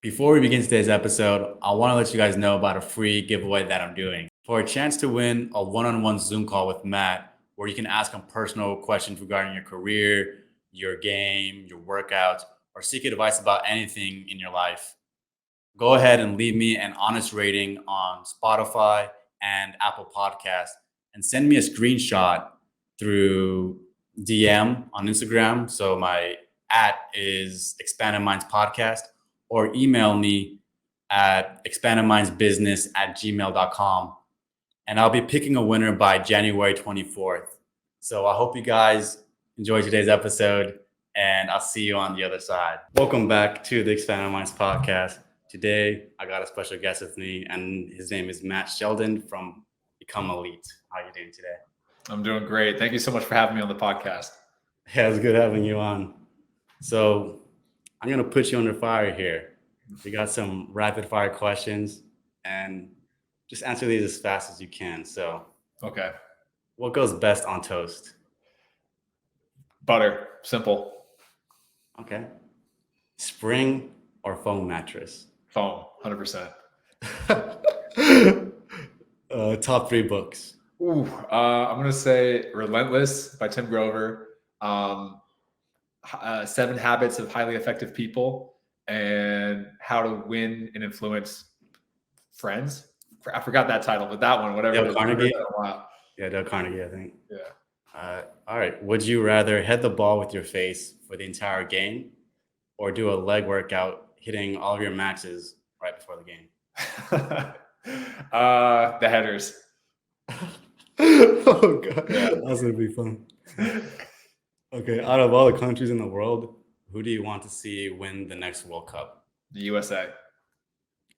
Before we begin today's episode, I want to let you guys know about a free giveaway that I'm doing. For a chance to win a one-on-one Zoom call with Matt, where you can ask him personal questions regarding your career, your game, your workouts, or seek advice about anything in your life, go ahead and leave me an honest rating on Spotify and Apple Podcasts and send me a screenshot through DM on Instagram. So my at is Expanded Minds Podcast, or email me at expandedmindsbusiness@gmail.com. And I'll be picking a winner by January 24th. So I hope you guys enjoy today's episode, and I'll see you on the other side. Welcome back to the Expanded Minds Podcast. Today, I got a special guest with me, and his name is Matt Sheldon from Become Elite. How are you doing today? I'm doing great. Thank you so much for having me on the podcast. Yeah, it's good having you on. So I'm going to put you under fire here. We got some rapid fire questions, and just answer these as fast as you can. So, okay. What goes best on toast? Butter. Simple. Okay. Spring or foam mattress? Foam. 100%. Top 3 books. I'm going to say Relentless by Tim Grover, 7 Habits of Highly Effective People, and How to Win and Influence Friends. I forgot that title, but that one, whatever. Dale Carnegie? Wow. Yeah, Dale Carnegie, I think. Yeah. All right. Would you rather head the ball with your face for the entire game, or do a leg workout hitting all of your matches right before the game? The headers. Oh god, that's gonna be fun. Okay, out of all the countries in the world, who do you want to see win the next World Cup? The USA.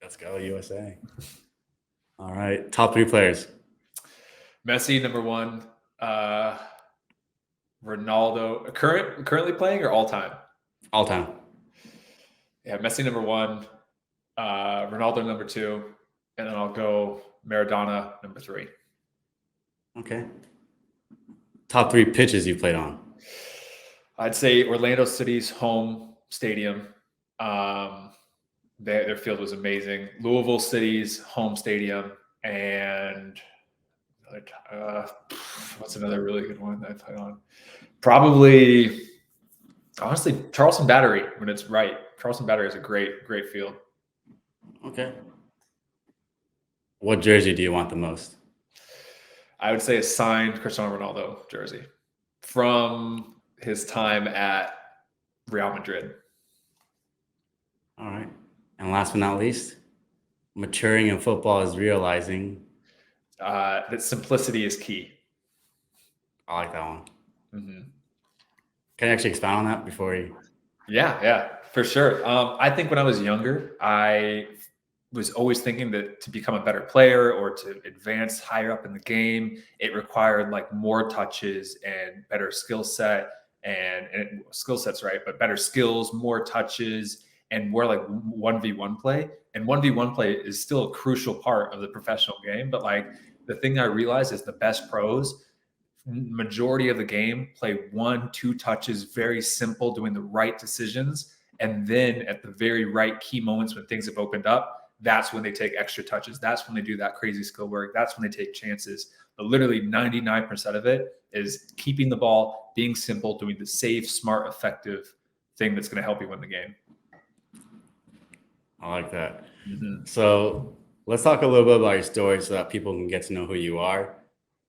Let's go, USA. All right, top 3 players. Messi, number 1. Ronaldo, currently playing or all time? All time. Yeah, Messi number 1, Ronaldo number 2, and then I'll go Maradona number 3. Okay. Top 3 pitches you played on? I'd say Orlando City's home stadium. Their field was amazing. Louisville City's home stadium, and what's another really good one that I played on? Probably, honestly, Charleston Battery when it's right. Charleston Battery is a great field. Okay. What jersey do you want the most? I would say a signed Cristiano Ronaldo jersey from his time at Real Madrid. All right. And last but not least, maturing in football is realizing that simplicity is key. I like that one. Mm-hmm. Can you actually expound on that before you? Yeah, for sure. I think when I was younger, I was always thinking that to become a better player or to advance higher up in the game, it required like more touches and better skill set and skill sets, right? But better skills, more touches, and more like 1v1 play. And 1v1 play is still a crucial part of the professional game. But like the thing I realized is the best pros, majority of the game, play 1-2 touches, very simple, doing the right decisions. And then at the very right key moments when things have opened up, that's when they take extra touches. That's when they do that crazy skill work. That's when they take chances. But literally 99% of it is keeping the ball, being simple, doing the safe, smart, effective thing that's going to help you win the game. I like that. Mm-hmm. So let's talk a little bit about your story so that people can get to know who you are.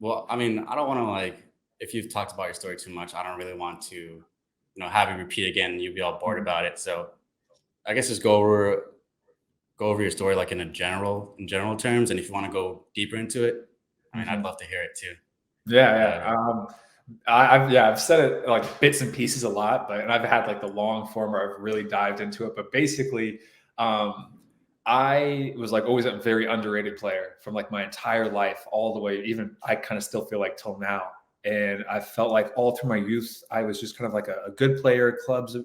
Well, I mean, I don't want to if you've talked about your story too much, I don't really want to, have you repeat again and you'd be all bored about it. So I guess just go over your story like in general terms. And if you want to go deeper into it, I mean, I'd love to hear it too. Yeah. I've said it like bits and pieces a lot, and I've had like the long form where I've really dived into it. But basically, I was like always a very underrated player from like my entire life, all the way, even I kind of still feel like till now. And I felt like all through my youth, I was just kind of like a good player, clubs,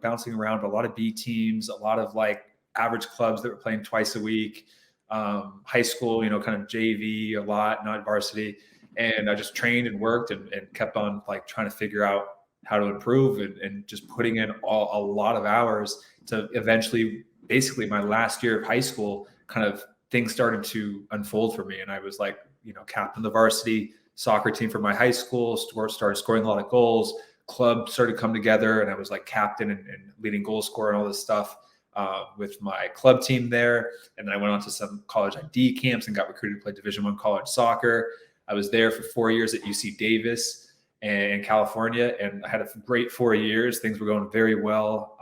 bouncing around, a lot of B teams, a lot of like average clubs that were playing twice a week, high school, kind of JV a lot, not varsity. And I just trained and worked and kept on like trying to figure out how to improve and just putting in a lot of hours to eventually basically my last year of high school, kind of things started to unfold for me. And I was like, captain of the varsity soccer team for my high school, started scoring a lot of goals. Club started to come together, and I was like captain and leading goal scorer and all this stuff with my club team there. And then I went on to some college ID camps and got recruited to play Division I college soccer. I was there for 4 years at UC Davis in California, and I had a great 4 years. Things were going very well.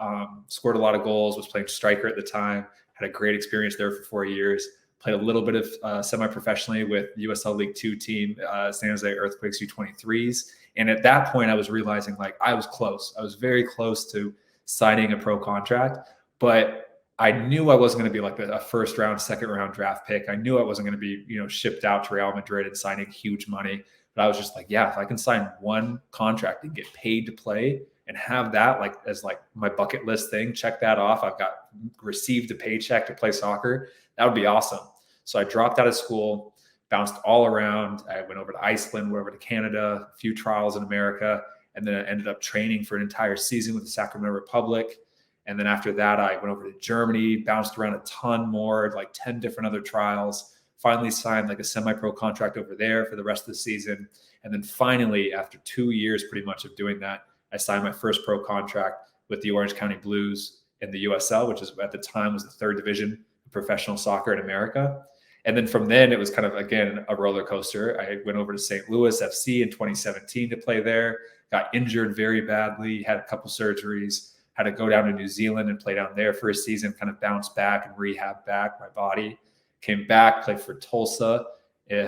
Scored a lot of goals, was playing striker at the time, had a great experience there for 4 years. Played a little bit of semi-professionally with USL League Two team, San Jose Earthquakes U23s. And at that point, I was realizing like I was close. I was very close to signing a pro contract, but I knew I wasn't going to be like a first round, second round draft pick. I knew I wasn't going to be, shipped out to Real Madrid and signing huge money. But I was just like, yeah, if I can sign one contract and get paid to play and have that like as like my bucket list thing, check that off. I've got received a paycheck to play soccer. That would be awesome. So I dropped out of school, bounced all around. I went over to Iceland, went over to Canada, a few trials in America, and then I ended up training for an entire season with the Sacramento Republic. And then after that, I went over to Germany, bounced around a ton more, like 10 different other trials, finally signed like a semi-pro contract over there for the rest of the season. And then finally, after 2 years pretty much of doing that, I signed my first pro contract with the Orange County Blues in the USL, which is at the time was the third division of professional soccer in America. And then from then, it was kind of, again, a roller coaster. I went over to St. Louis FC in 2017 to play there, got injured very badly, had a couple surgeries, had to go down to New Zealand and play down there for a season, kind of bounce back and rehab back my body. Came back, played for Tulsa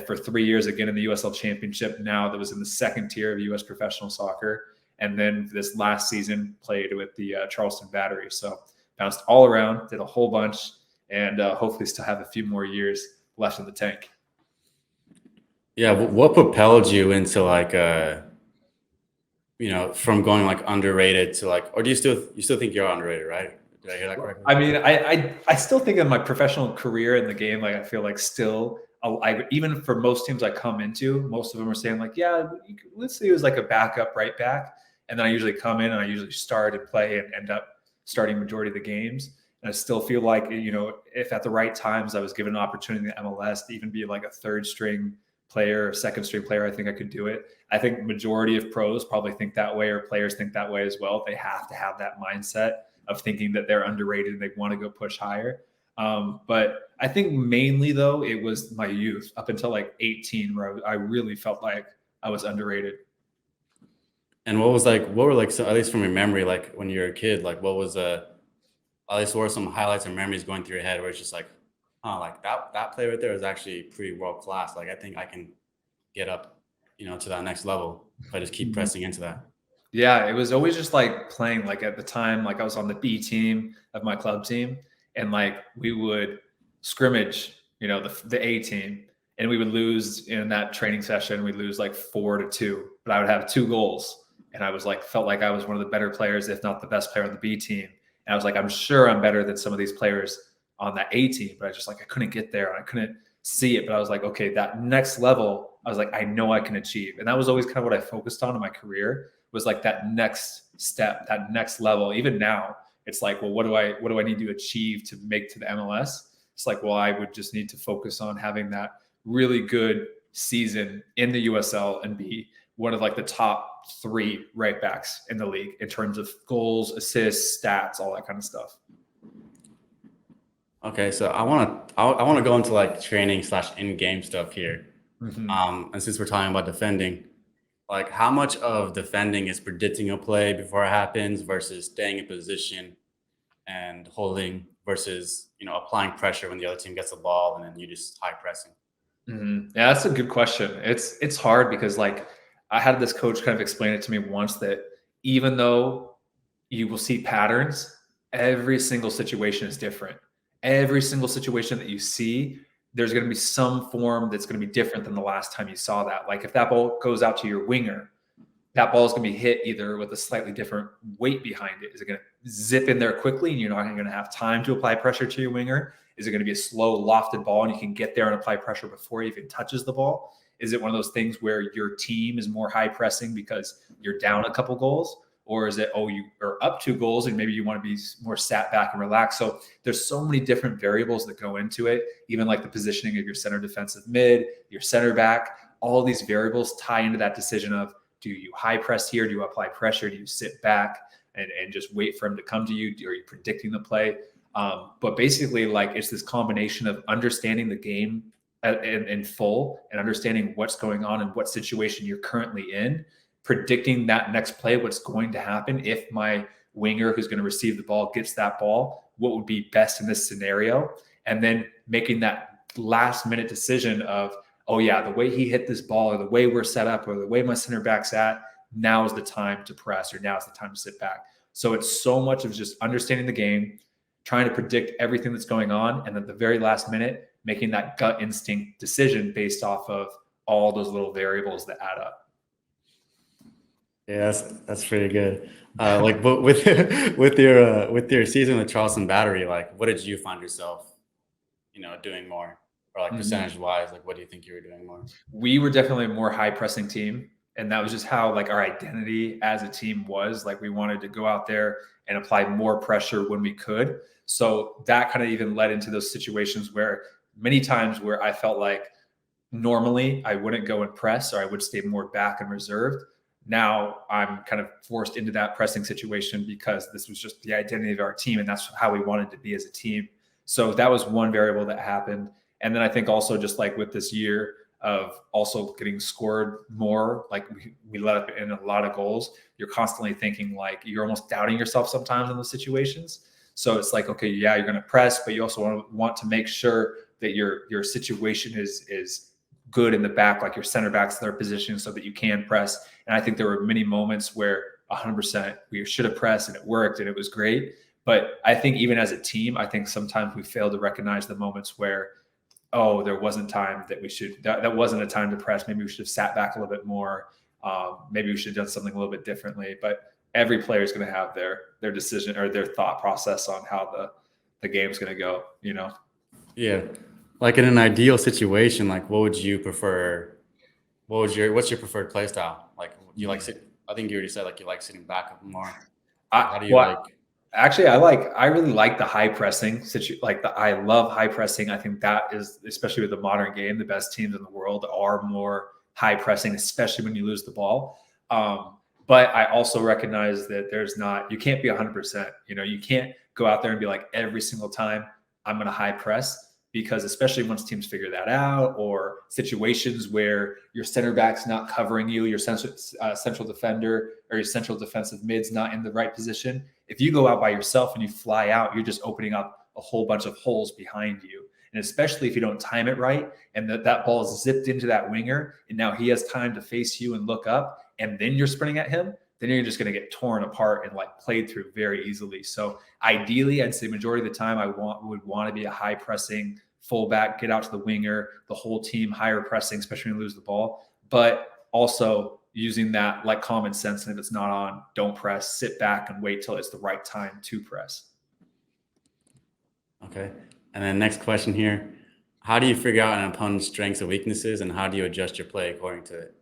for 3 years, again in the USL Championship. Now that was in the second tier of U.S. professional soccer. And then this last season, played with the Charleston Battery. So bounced all around, did a whole bunch, and hopefully still have a few more years left in the tank. Yeah, what propelled you into like from going like underrated to like, or do you still think you're underrated, right? Did I hear that correctly? I mean, I still think in my professional career in the game, like I feel like still, even for most teams I come into, most of them are saying like, yeah, let's say it was like a backup right back, and then I usually come in and I usually start and play and end up starting majority of the games. And I still feel like, if at the right times I was given an opportunity in the MLS to even be like a third string player or second string player, I think I could do it. I think majority of pros probably think that way, or players think that way as well. They have to have that mindset of thinking that they're underrated and they want to go push higher. But I think mainly though, it was my youth up until like 18, where I really felt like I was underrated. And what were like, so at least from your memory, like when you were a kid, like what were some highlights and memories going through your head where it's just like, like that play right there is actually pretty world class. Like I think I can get up, to that next level if I just keep pressing into that. Yeah, it was always just like playing, like at the time, like I was on the B team of my club team, and like we would scrimmage, the A team, and we would lose in that training session. We'd lose like 4-2, but I would have 2 goals. And I was like, felt like I was one of the better players, if not the best player on the B team. And I was like, I'm sure I'm better than some of these players on that A team, but I just like, I couldn't get there. I couldn't see it, but I was like, okay, that next level, I was like, I know I can achieve. And that was always kind of what I focused on in my career, was like that next step, that next level. Even now, it's like, well, what do I need to achieve to make to the MLS? It's like, well, I would just need to focus on having that really good season in the USL and be one of like the top 3 right backs in the league in terms of goals, assists, stats, all that kind of stuff. Okay, so I want to go into like training / in-game stuff here. Mm-hmm. And since we're talking about defending, like how much of defending is predicting a play before it happens versus staying in position and holding versus, applying pressure when the other team gets the ball and then you just high pressing? Mm-hmm. Yeah, that's a good question. It's hard because like I had this coach kind of explain it to me once that even though you will see patterns, every single situation is different. Every single situation that you see, there's going to be some form that's going to be different than the last time you saw that. Like if that ball goes out to your winger, that ball is going to be hit either with a slightly different weight behind it. Is it going to zip in there quickly and you're not going to have time to apply pressure to your winger? Is it going to be a slow lofted ball and you can get there and apply pressure before he even touches the ball? Is it one of those things where your team is more high pressing because you're down a couple goals? Or is it, oh, you are up 2 goals and maybe you want to be more sat back and relaxed? So there's so many different variables that go into it, even like the positioning of your center defensive mid, your center back. All these variables tie into that decision of, do you high press here? Do you apply pressure? Do you sit back and just wait for him to come to you? Are you predicting the play? But basically, like, it's this combination of understanding the game in full and understanding what's going on and what situation you're currently in, predicting that next play, what's going to happen if my winger who's going to receive the ball gets that ball, what would be best in this scenario, and then making that last minute decision of, oh yeah, the way he hit this ball or the way we're set up or the way my center back's at, now is the time to press or now is the time to sit back. So it's so much of just understanding the game, trying to predict everything that's going on, and at the very last minute, making that gut instinct decision based off of all those little variables that add up. Yeah, that's pretty good. Like, but with with your season with Charleston Battery, like, what did you find yourself, doing more, or like percentage wise? Like, what do you think you were doing more? We were definitely a more high pressing team, and that was just how like our identity as a team was. Like, we wanted to go out there and apply more pressure when we could. So that kind of even led into those situations where many times where I felt like normally I wouldn't go and press, or I would stay more back and reserved. Now I'm kind of forced into that pressing situation because this was just the identity of our team, and that's how we wanted to be as a team. So that was one variable that happened. And then I think also just like with this year of also getting scored more, like we let up in a lot of goals, you're constantly thinking like you're almost doubting yourself sometimes in those situations. So it's like, okay, yeah, you're going to press, but you also want to make sure that your situation is good in the back, like your center backs in their position so that you can press. And I think there were many moments where 100% we should have pressed and it worked and it was great. But I think even as a team, I think sometimes we fail to recognize the moments where, oh, there wasn't time that wasn't a time to press. Maybe we should have sat back a little bit more. Maybe we should have done something a little bit differently. But every player is going to have their decision or their thought process on how the game's going to go, Yeah. Like, in an ideal situation, like, what would you prefer? What's your preferred play style? Like, you like I think you already said like you like sitting back more. How do you like? Actually, I really like the high pressing situation. I love high pressing. I think that is, especially with the modern game, the best teams in the world are more high pressing, especially when you lose the ball. But I also recognize that you can't be 100%. You can't go out there and be like, every single time I'm going to high press, because especially once teams figure that out, or situations where your center back's not covering you, your central defender or your central defensive mid's not in the right position. If you go out by yourself and you fly out, you're just opening up a whole bunch of holes behind you. And especially if you don't time it right and that ball is zipped into that winger and now he has time to face you and look up and then you're sprinting at him, then you're just going to get torn apart and like played through very easily. So ideally, I'd say majority of the time would want to be a high pressing fullback, get out to the winger, the whole team higher pressing, especially when you lose the ball, but also using that like common sense. And if it's not on, don't press, sit back and wait till it's the right time to press. Okay. And then next question here. How do you figure out an opponent's strengths and weaknesses, and how do you adjust your play according to it?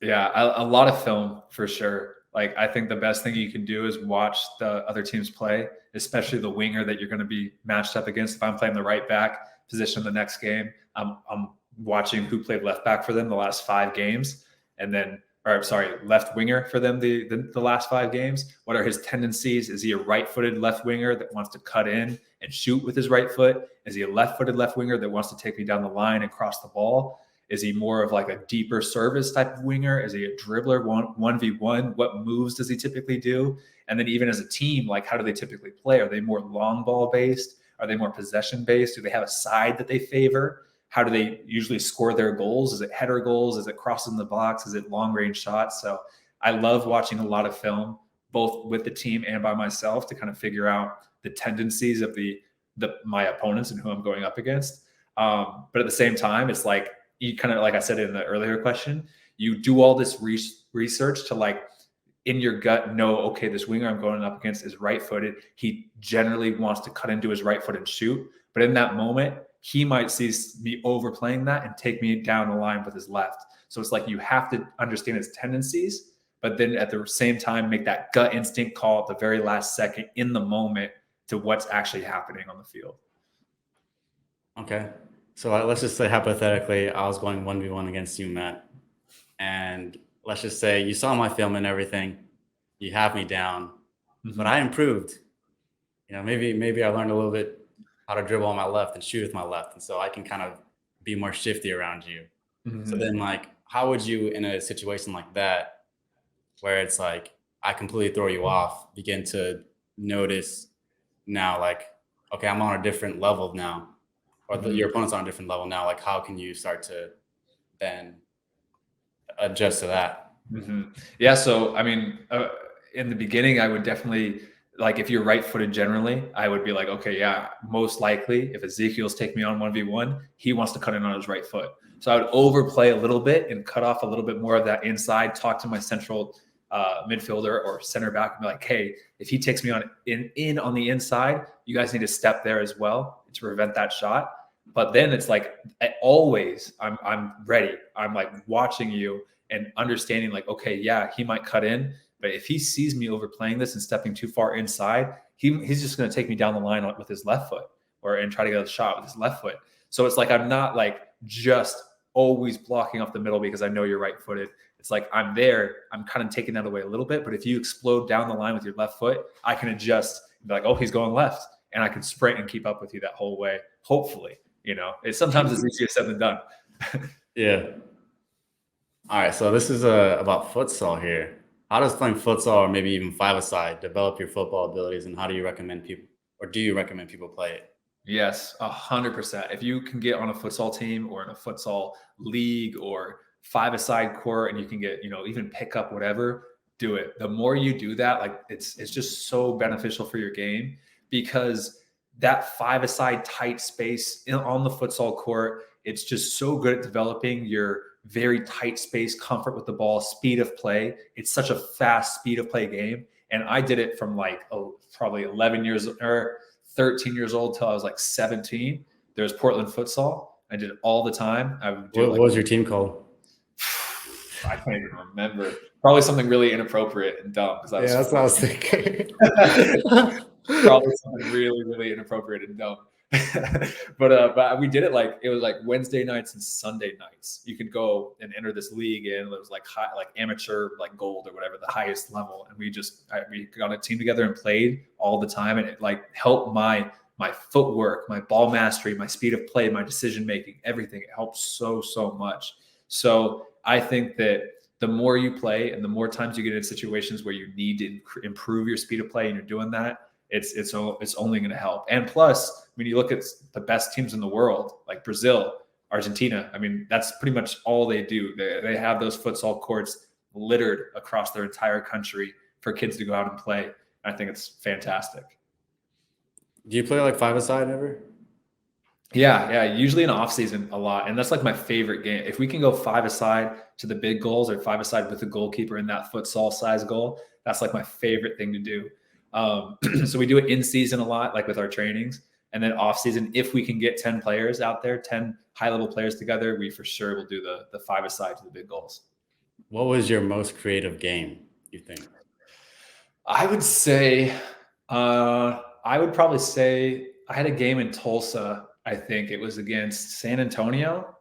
Yeah, a lot of film for sure. Like, I think the best thing you can do is watch the other teams play, especially the winger that you're going to be matched up against. If I'm playing the right back position the next game, I'm watching who played left back for them the last 5 games, and then, left winger for them the last 5 games. What are his tendencies? Is he a right-footed left winger that wants to cut in and shoot with his right foot? Is he a left-footed left winger that wants to take me down the line and cross the ball? Is he more of like a deeper service type of winger? Is he a dribbler, 1v1? What moves does he typically do? And then even as a team, like, how do they typically play? Are they more long ball based? Are they more possession based? Do they have a side that they favor? How do they usually score their goals? Is it header goals? Is it crossing the box? Is it long range shots? So I love watching a lot of film, both with the team and by myself, to kind of figure out the tendencies of my opponents and who I'm going up against. But at the same time, it's like, you kind of, like I said in the earlier question, you do all this research to, like, in your gut know, okay, this winger I'm going up against is right-footed. He generally wants to cut into his right foot and shoot. But in that moment, he might see me overplaying that and take me down the line with his left. So it's like you have to understand his tendencies, but then at the same time, make that gut instinct call at the very last second in the moment to what's actually happening on the field. Okay. So let's just say hypothetically, I was going 1v1 against you, Matt. And let's just say you saw my film and everything. You have me down, but I improved. Maybe I learned a little bit how to dribble on my left and shoot with my left. And so I can kind of be more shifty around you. So then, like, how would you, in a situation like that, where it's like I completely throw you off, begin to notice now, like, okay, I'm on a different level now, or your opponent's on a different level now. Like, how can you start to then adjust to that? Yeah. So, I mean, in the beginning, I would definitely, like, if you're right-footed generally, I would be like, okay, yeah, most likely if Ezekiel's taking me on 1v1, he wants to cut in on his right foot. So I would overplay a little bit and cut off a little bit more of that inside, talk to my central midfielder or center back and be like, hey, if he takes me on in on the inside, you guys need to step there as well to prevent that shot. But then it's like, I'm ready. I'm like watching you and understanding like, okay, yeah, he might cut in, but if he sees me overplaying this and stepping too far inside, he's just going to take me down the line with his left foot and try to get a shot with his left foot. So it's like, I'm not like just always blocking off the middle because I know you're right-footed. It's like I'm there. I'm kind of taking that away a little bit. But if you explode down the line with your left foot, I can adjust and be like, oh, he's going left. And I can sprint and keep up with you that whole way. Hopefully, it's sometimes it's easier said than done. Yeah. All right. So this is about futsal here. How does playing futsal or maybe even five-a-side develop your football abilities, and how do you recommend people, or do you recommend people play it? Yes, 100%. If you can get on a futsal team or in a futsal league or five-a-side court and you can get, even pick up whatever, do it. The more you do that, like it's just so beneficial for your game because that five-a-side tight space on the futsal court, it's just so good at developing your very tight space, comfort with the ball, speed of play. It's such a fast speed of play game. And I did it from like probably 11 years or 13 years old till I was like 17. There was Portland futsal. I did it all the time. I would do What was your team called? I can't even remember. Probably something really inappropriate and dumb. That's what I was thinking. Probably something really, really inappropriate and dumb. but we did it like it was like Wednesday nights and Sunday nights. You could go and enter this league and it was like like amateur, like gold or whatever, the highest level. And we got a team together and played all the time. And it like helped my footwork, my ball mastery, my speed of play, my decision making, everything. It helped so much. So I think that the more you play and the more times you get in situations where you need to improve your speed of play and you're doing that, it's only going to help. And plus, when you look at the best teams in the world, like Brazil, Argentina, I mean, that's pretty much all they do. They have those futsal courts littered across their entire country for kids to go out and play. I think it's fantastic. Do you play like five-a-side ever? Yeah. Usually in off season a lot. And that's like my favorite game. If we can go five-a-side to the big goals or five-a-side with the goalkeeper in that futsal size goal, that's like my favorite thing to do. So we do it in season a lot, like with our trainings, and then off season, if we can get 10 players out there, 10 high level players together, we for sure will do the five-a-side to the big goals. What was your most creative game, you think? I would say, I would probably say I had a game in Tulsa. I think it was against San Antonio.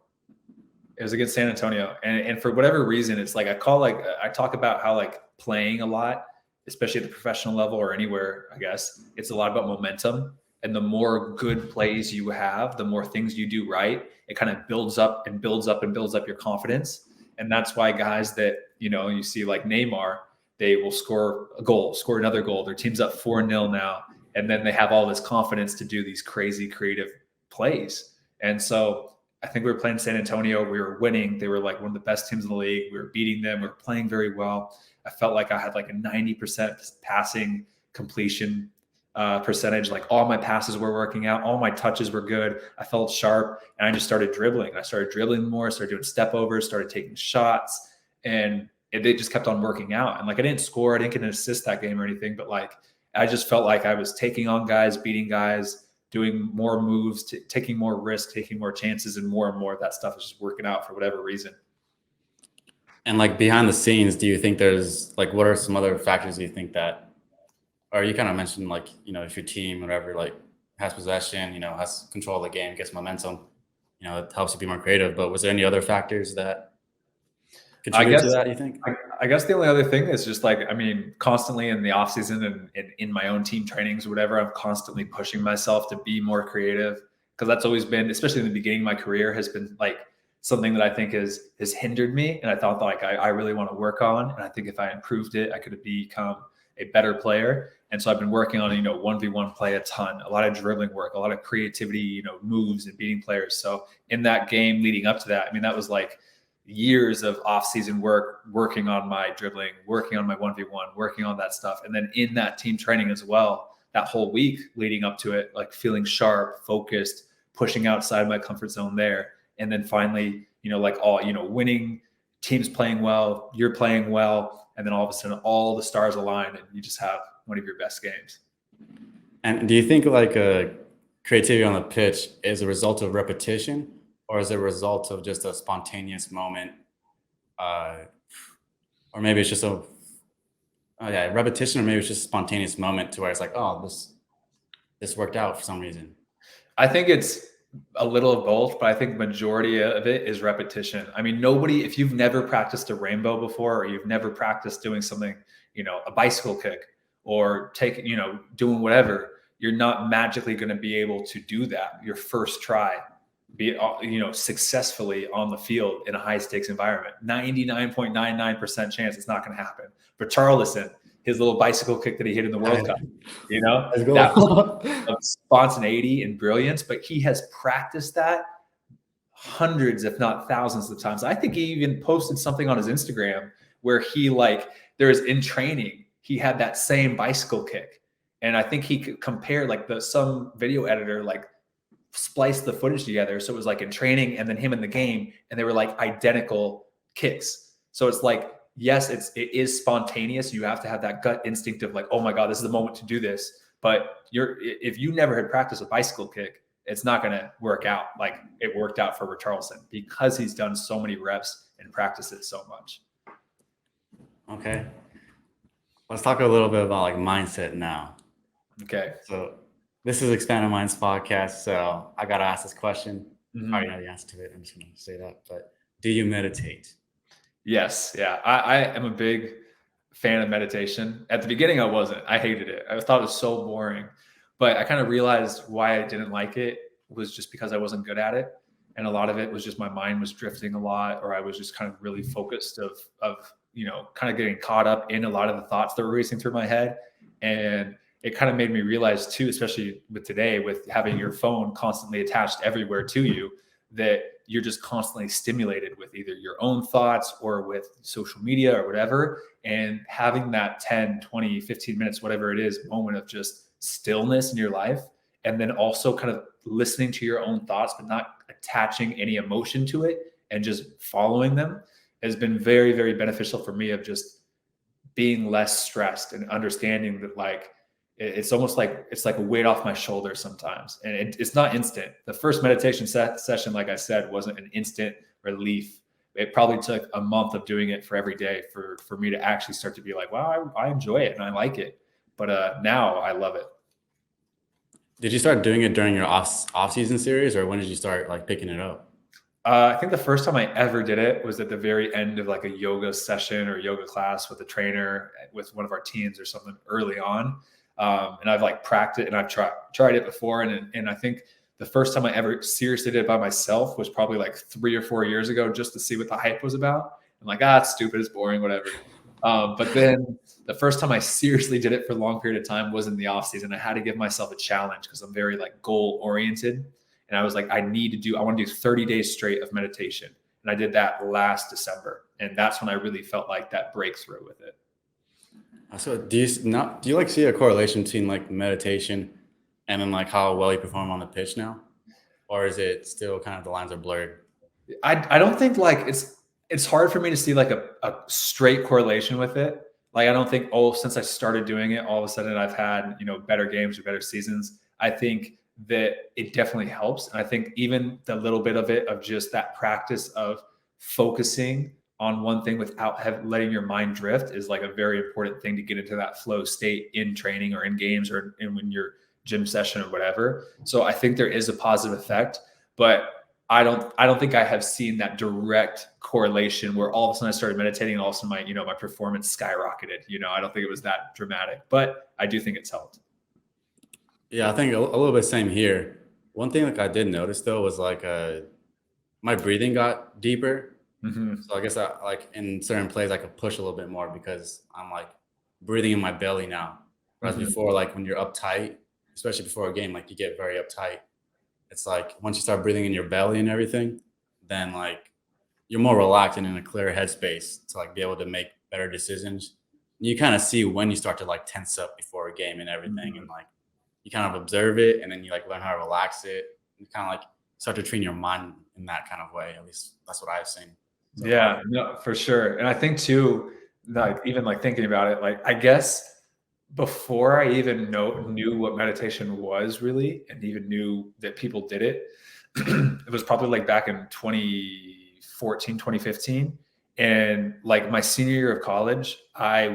It was against San Antonio. And for whatever reason, it's like, I talk about how like playing a lot, especially at the professional level or anywhere, I guess it's a lot about momentum. And the more good plays you have, the more things you do right, it kind of builds up and builds up and builds up your confidence. And that's why guys that, you see like Neymar, they will score a goal, score another goal. Their team's up 4-0 now. And then they have all this confidence to do these crazy creative plays. And so I think we were playing San Antonio. We were winning. They were like one of the best teams in the league. We were beating them. We were playing very well. I felt like I had like a 90% passing completion percentage. Like all my passes were working out. All my touches were good. I felt sharp and I just started dribbling. I started dribbling more, started doing step overs, started taking shots, and they just kept on working out. And like, I didn't score. I didn't get an assist that game or anything, but like, I just felt like I was taking on guys, beating guys, doing more moves, taking more risks, taking more chances, and more of that stuff is just working out for whatever reason. And like behind the scenes, do you think there's like what are some other factors do you think that, or you kind of mentioned like, if your team, whatever, like has possession, has control of the game, gets momentum, it helps you be more creative. But was there any other factors that I contributed guess to that, you think? I guess the only other thing is just like, I mean, constantly in the off season and in my own team trainings or whatever, I'm constantly pushing myself to be more creative, because that's always been, especially in the beginning of my career, has been like something that I think has hindered me. And I thought like I really want to work on. And I think if I improved it, I could have become a better player. And so I've been working on, 1v1 play a ton, a lot of dribbling work, a lot of creativity, moves and beating players. So in that game leading up to that, I mean, that was like years of off-season work, working on my dribbling, working on my 1v1, working on that stuff. And then in that team training as well, that whole week leading up to it, like feeling sharp, focused, pushing outside my comfort zone there. And then finally, like all, winning, teams playing well, you're playing well. And then all of a sudden all the stars align and you just have one of your best games. And do you think like creativity on the pitch is a result of repetition, or is it a result of just a spontaneous moment? Or maybe it's just repetition, or maybe it's just a spontaneous moment to where it's like, oh, this worked out for some reason. I think it's a little of both, but I think majority of it is repetition. I mean, nobody, if you've never practiced a rainbow before, or you've never practiced doing something, a bicycle kick or doing whatever, you're not magically going to be able to do that your first try, be successfully on the field in a high stakes environment. 99.99% chance it's not going to happen. But Charleston, his little bicycle kick that he hit in the World Cup, that was of spontaneity and brilliance, but he has practiced that hundreds, if not thousands of times. I think he even posted something on his Instagram where he in training, he had that same bicycle kick. And I think he could compare some video editor, spliced the footage together. So it was like in training and then him in the game, and they were like identical kicks. So it's like, yes, it is spontaneous. You have to have that gut instinct of like, oh my God, this is the moment to do this. But if you never had practiced a bicycle kick, it's not going to work out like it worked out for Richarlison, because he's done so many reps and practiced it so much. Okay. Let's talk a little bit about like mindset now. Okay. So this is Expanded Minds podcast. So I got to ask this question. I already know the answer to it. I'm just going to say that. But do you meditate? Yes. Yeah. I am a big fan of meditation. At the beginning, I wasn't. I hated it. I thought it was so boring. But I kind of realized why I didn't like it was just because I wasn't good at it. And a lot of it was just my mind was drifting a lot, or I was just kind of really focused of kind of getting caught up in a lot of the thoughts that were racing through my head. And it kind of made me realize too, especially with today, with having your phone constantly attached everywhere to you, that you're just constantly stimulated with either your own thoughts or with social media or whatever. And having that 10, 20, 15 minutes, whatever it is, moment of just stillness in your life, and then also kind of listening to your own thoughts, but not attaching any emotion to it and just following them, has been very, very beneficial for me, of just being less stressed and understanding that it's almost like it's like a weight off my shoulders sometimes. And it's not instant. The first meditation session, like I said, wasn't an instant relief. It probably took a month of doing it for every day for me to actually start to be like, wow, I enjoy it and I like it. But now I love it. Did you start doing it during your off-season series, or when did you start like picking it up? I think the first time I ever did it was at the very end of like a yoga session or yoga class with a trainer with one of our teams or something early on. And I've practiced and I've tried it before. And I think the first time I ever seriously did it by myself was probably like 3 or 4 years ago, just to see what the hype was about. I'm like, it's stupid, it's boring, whatever. But then the first time I seriously did it for a long period of time was in the off season. I had to give myself a challenge because I'm very goal oriented. And I was like, I want to do 30 days straight of meditation. And I did that last December. And that's when I really felt like that breakthrough with it. So do you see a correlation between meditation and then how well you perform on the pitch now? Or is it still kind of the lines are blurred? I don't think it's hard for me to see a straight correlation with it. I don't think, since I started doing it, all of a sudden I've had, better games or better seasons. I think that it definitely helps. And I think even the little bit of it, of just that practice of focusing on one thing without letting your mind drift is like a very important thing to get into that flow state in training or in games or when you're gym session or whatever. So I think there is a positive effect, but I don't think I have seen that direct correlation where all of a sudden I started meditating and all of a sudden my performance skyrocketed. I don't think it was that dramatic, but I do think it's helped. Yeah, I think a little bit same here. One thing like I did notice though was like my breathing got deeper. Mm-hmm. So I guess I like in certain plays I could push a little bit more because I'm like breathing in my belly now. Whereas Mm-hmm. before, like when you're uptight, especially before a game, like you get very uptight. It's like once you start breathing in your belly and everything, then like you're more relaxed and in a clear headspace to like be able to make better decisions. You kind of see when you start to like tense up before a game and everything, Mm-hmm. and like you kind of observe it, and then you like learn how to relax it. You kind of like start to train your mind in that kind of way. At least that's what I've seen so far. Yeah, no, for sure. And I think too, like even like thinking about it, like I guess before I even knew what meditation was really, and even knew that people did it, it was probably like back in 2014, 2015. And like my senior year of college, I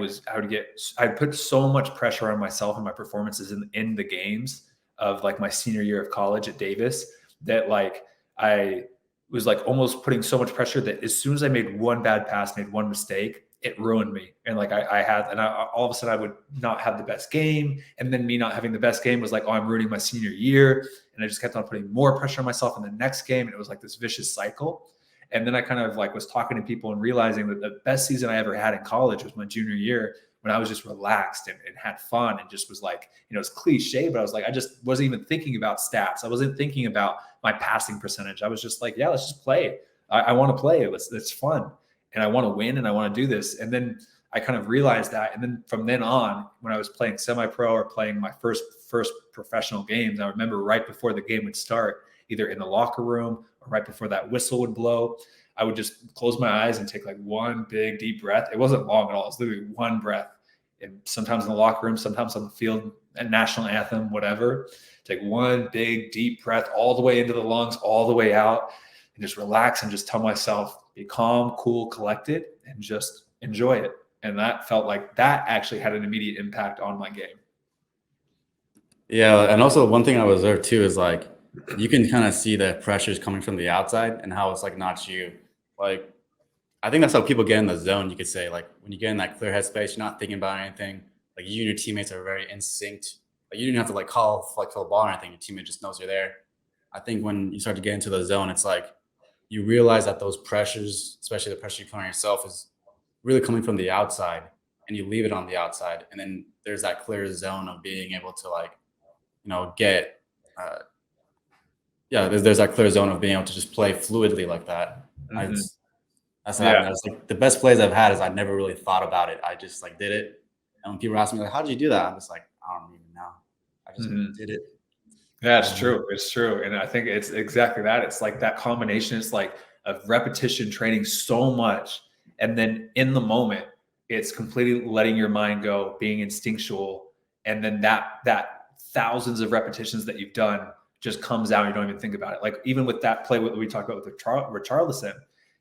put so much pressure on myself and my performances in the games of like my senior year of college at Davis that like I was like almost putting so much pressure that as soon as I made one bad pass, made one mistake, it ruined me. And like all of a sudden I would not have the best game. And then me not having the best game was like, oh, I'm ruining my senior year. And I just kept on putting more pressure on myself in the next game. And it was like this vicious cycle. And then I kind of like was talking to people and realizing that the best season I ever had in college was my junior year when I was just relaxed and had fun and just was like, it's cliche, but I was like, I just wasn't even thinking about stats. I wasn't thinking about my passing percentage. I was just like, yeah, let's just play. I want to play. It's fun. And I want to win and I want to do this. And then I kind of realized that. And then from then on, when I was playing semi-pro or playing my first professional games, I remember right before the game would start, either in the locker room or right before that whistle would blow, I would just close my eyes and take like one big deep breath. It wasn't long at all. It was literally one breath. And sometimes in the locker room, sometimes on the field, a national anthem, whatever. Take one big deep breath all the way into the lungs, all the way out, and just relax and just tell myself, be calm, cool, collected, and just enjoy it. And that felt like that actually had an immediate impact on my game. Yeah, and also one thing I observed too is like you can kind of see the pressures coming from the outside and how it's like not you. Like I think that's how people get in the zone. You could say like when you get in that clear headspace, you're not thinking about anything. Like you and your teammates are very in sync. Like you didn't have to like call like for the ball or anything. Your teammate just knows you're there. I think when you start to get into the zone, it's like you realize that those pressures, especially the pressure you put on yourself, is really coming from the outside, and you leave it on the outside, and then there's that clear zone of being able to like get uh, yeah, there's that clear zone of being able to just play fluidly like that. I Mm-hmm. just Yeah. that's like the best plays I've had is I never really thought about it. I just like did it. And when people ask me like, "How did you do that?" I'm just like, I don't even know. I just Mm-hmm. did it. Yeah, it's Um, true. It's true. And I think it's exactly that. It's like that combination. It's like of repetition training so much. And then in the moment, it's completely letting your mind go, being instinctual. And then that thousands of repetitions that you've done just comes out. You don't even think about it. Like even with that play what we talked about with Richarlison,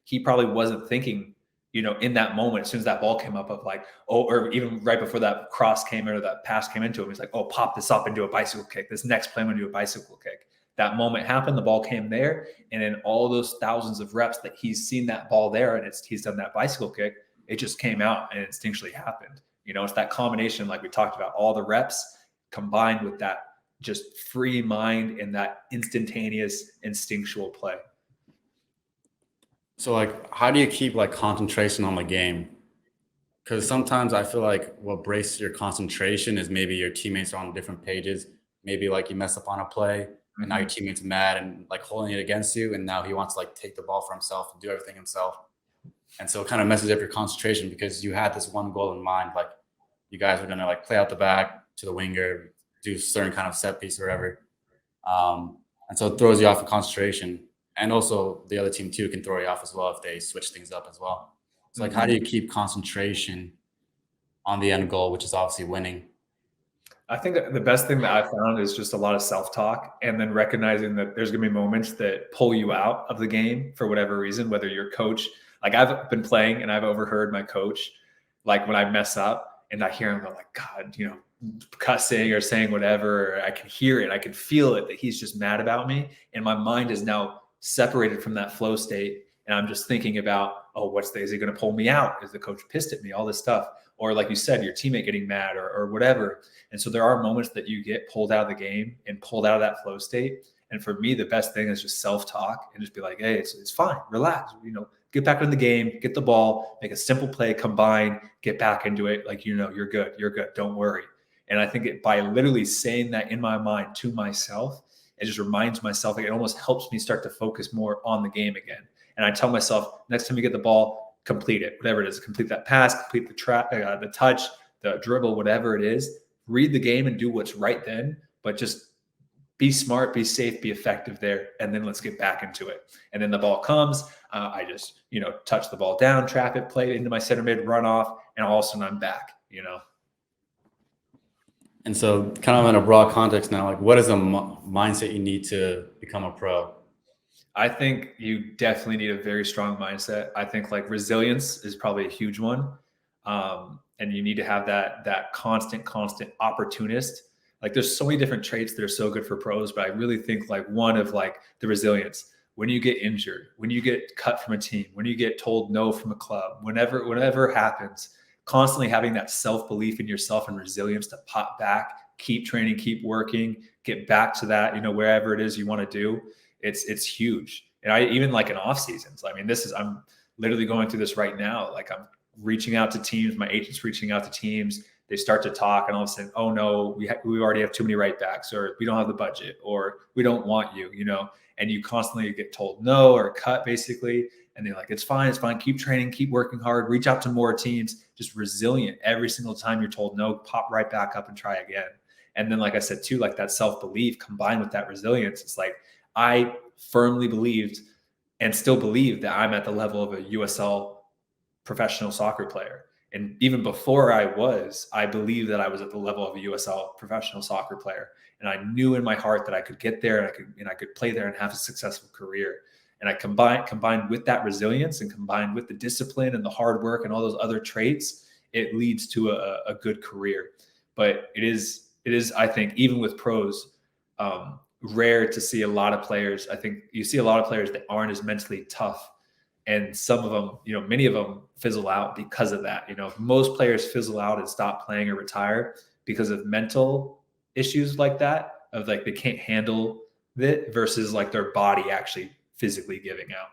he probably wasn't thinking, in that moment, as soon as that ball came up of like, oh, or even right before that cross came in or that pass came into him, he's like, oh, pop this up and do a bicycle kick. This next play, I'm going to do a bicycle kick. That moment happened, the ball came there. And in all those thousands of reps that he's seen that ball there and he's done that bicycle kick, it just came out and instinctually happened. It's that combination, like we talked about, all the reps combined with that just free mind and that instantaneous instinctual play. so like, how do you keep like concentration on the game? Because sometimes I feel like what breaks your concentration is maybe your teammates are on different pages. Maybe like you mess up on a play and now your Mm-hmm. teammate's mad and like holding it against you, and now he wants to like take the ball for himself and do everything himself. And so it kind of messes up your concentration because you had this one goal in mind, like you guys were gonna like play out the back to the winger, do certain kind of set piece or whatever. And so it throws you off of concentration. And also the other team too can throw you off as well if they switch things up as well. So like how do Mm-hmm. you keep concentration on the end goal, which is obviously winning? I think that the best thing that I found is just a lot of self-talk and then recognizing that there's going to be moments that pull you out of the game for whatever reason, whether your coach Like I've been playing and I've overheard my coach, like when I mess up and I hear him go like, God, cussing or saying whatever, I can hear it. I can feel it that he's just mad about me. And my mind is now separated from that flow state. And I'm just thinking about, oh, is he going to pull me out? Is the coach pissed at me? All this stuff. Or like you said, your teammate getting mad or whatever. And so there are moments that you get pulled out of the game and pulled out of that flow state. And for me, the best thing is just self-talk and just be like, hey, it's fine. Relax, get back in the game, get the ball, make a simple play, combine, get back into it. Like, you're good. You're good. Don't worry. And I think by literally saying that in my mind to myself, it just reminds myself, like it almost helps me start to focus more on the game again. And I tell myself, next time you get the ball, complete it, whatever it is, complete that pass, complete the touch, the dribble, whatever it is, read the game and do what's right then, but just be smart, be safe, be effective there. And then let's get back into it. And then the ball comes, I just, touch the ball down, trap it, play it into my center mid, run off, and all of a sudden I'm back, And so kind of in a broad context now, like what is a mindset you need to become a pro? I think you definitely need a very strong mindset. I think like resilience is probably a huge one. And you need to have that constant opportunist. Like there's so many different traits that are so good for pros, but I really think like one of like the resilience, when you get injured, when you get cut from a team, when you get told no from a club, whenever happens, constantly having that self-belief in yourself and resilience to pop back, keep training, keep working, get back to that, wherever it is you want to do. It's huge. And I even like in off seasons, I mean, I'm literally going through this right now. Like I'm reaching out to teams, my agent's reaching out to teams. They start to talk and all of a sudden, oh no, we already have too many right backs, or we don't have the budget, or we don't want you, and you constantly get told no or cut basically. And they're like, it's fine. Keep training, keep working hard, reach out to more teams, just resilient. Every single time you're told no, pop right back up and try again. And then, like I said, too, like that self-belief combined with that resilience, it's like, I firmly believed and still believe that I'm at the level of a USL professional soccer player. And even before I believed that I was at the level of a USL professional soccer player. And I knew in my heart that I could get there and I could play there and have a successful career. And I combined with that resilience and combined with the discipline and the hard work and all those other traits, it leads to a good career. But it is, I think, even with pros, rare to see a lot of players. I think you see a lot of players that aren't as mentally tough. And some of them, many of them fizzle out because of that. Most players fizzle out and stop playing or retire because of mental issues like that, of like they can't handle it versus like their body actually physically giving out.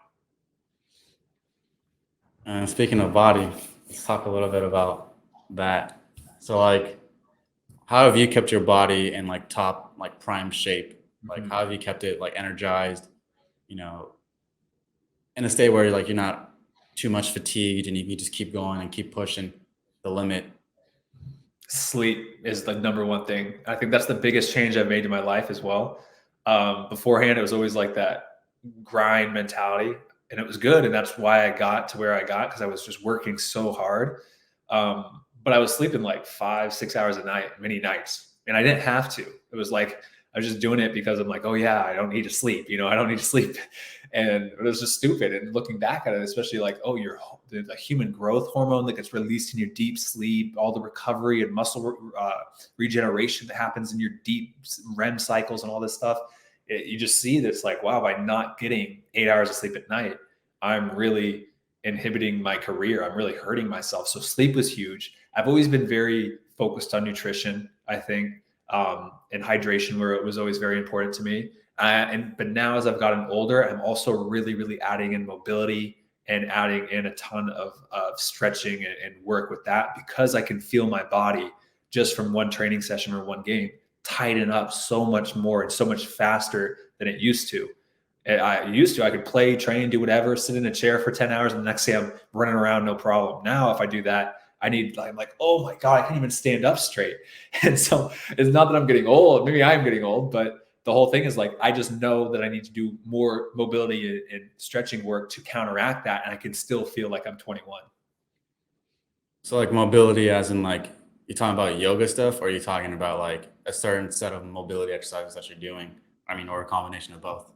And speaking of body, let's talk a little bit about that. So like, how have you kept your body in like top, like prime shape? Like how have you kept it like energized, in a state where you're not too much fatigued and you can just keep going and keep pushing the limit? Sleep is the number one thing. I think that's the biggest change I've made in my life as well. Beforehand, it was always like that grind mentality, and it was good. And that's why I got to where I got, because I was just working so hard. But I was sleeping like 5-6 hours a night, many nights, and I didn't have to. It was like, I was just doing it because I'm like, oh yeah, I don't need to sleep. I don't need to sleep. And it was just stupid. And looking back at it, especially like, oh, the human growth hormone that gets released in your deep sleep, all the recovery and muscle regeneration that happens in your deep REM cycles and all this stuff. You just see that it's like, wow, by not getting 8 hours of sleep at night, I'm really inhibiting my career. I'm really hurting myself. So sleep was huge. I've always been very focused on nutrition, I think, and hydration, where it was always very important to me. But now as I've gotten older, I'm also really, really adding in mobility and adding in a ton of stretching and work with that, because I can feel my body just from one training session or one game tighten up so much more and so much faster than it used to. I could play, train, do whatever, sit in a chair for 10 hours, and the next day I'm running around, no problem. Now, if I do that, I'm like, oh my God, I can't even stand up straight. And so it's not that I'm getting old. Maybe I am getting old, but the whole thing is like, I just know that I need to do more mobility and stretching work to counteract that. And I can still feel like I'm 21. So like mobility as in like, you're talking about yoga stuff, or are you talking about like a certain set of mobility exercises that you're doing? I mean, or a combination of both?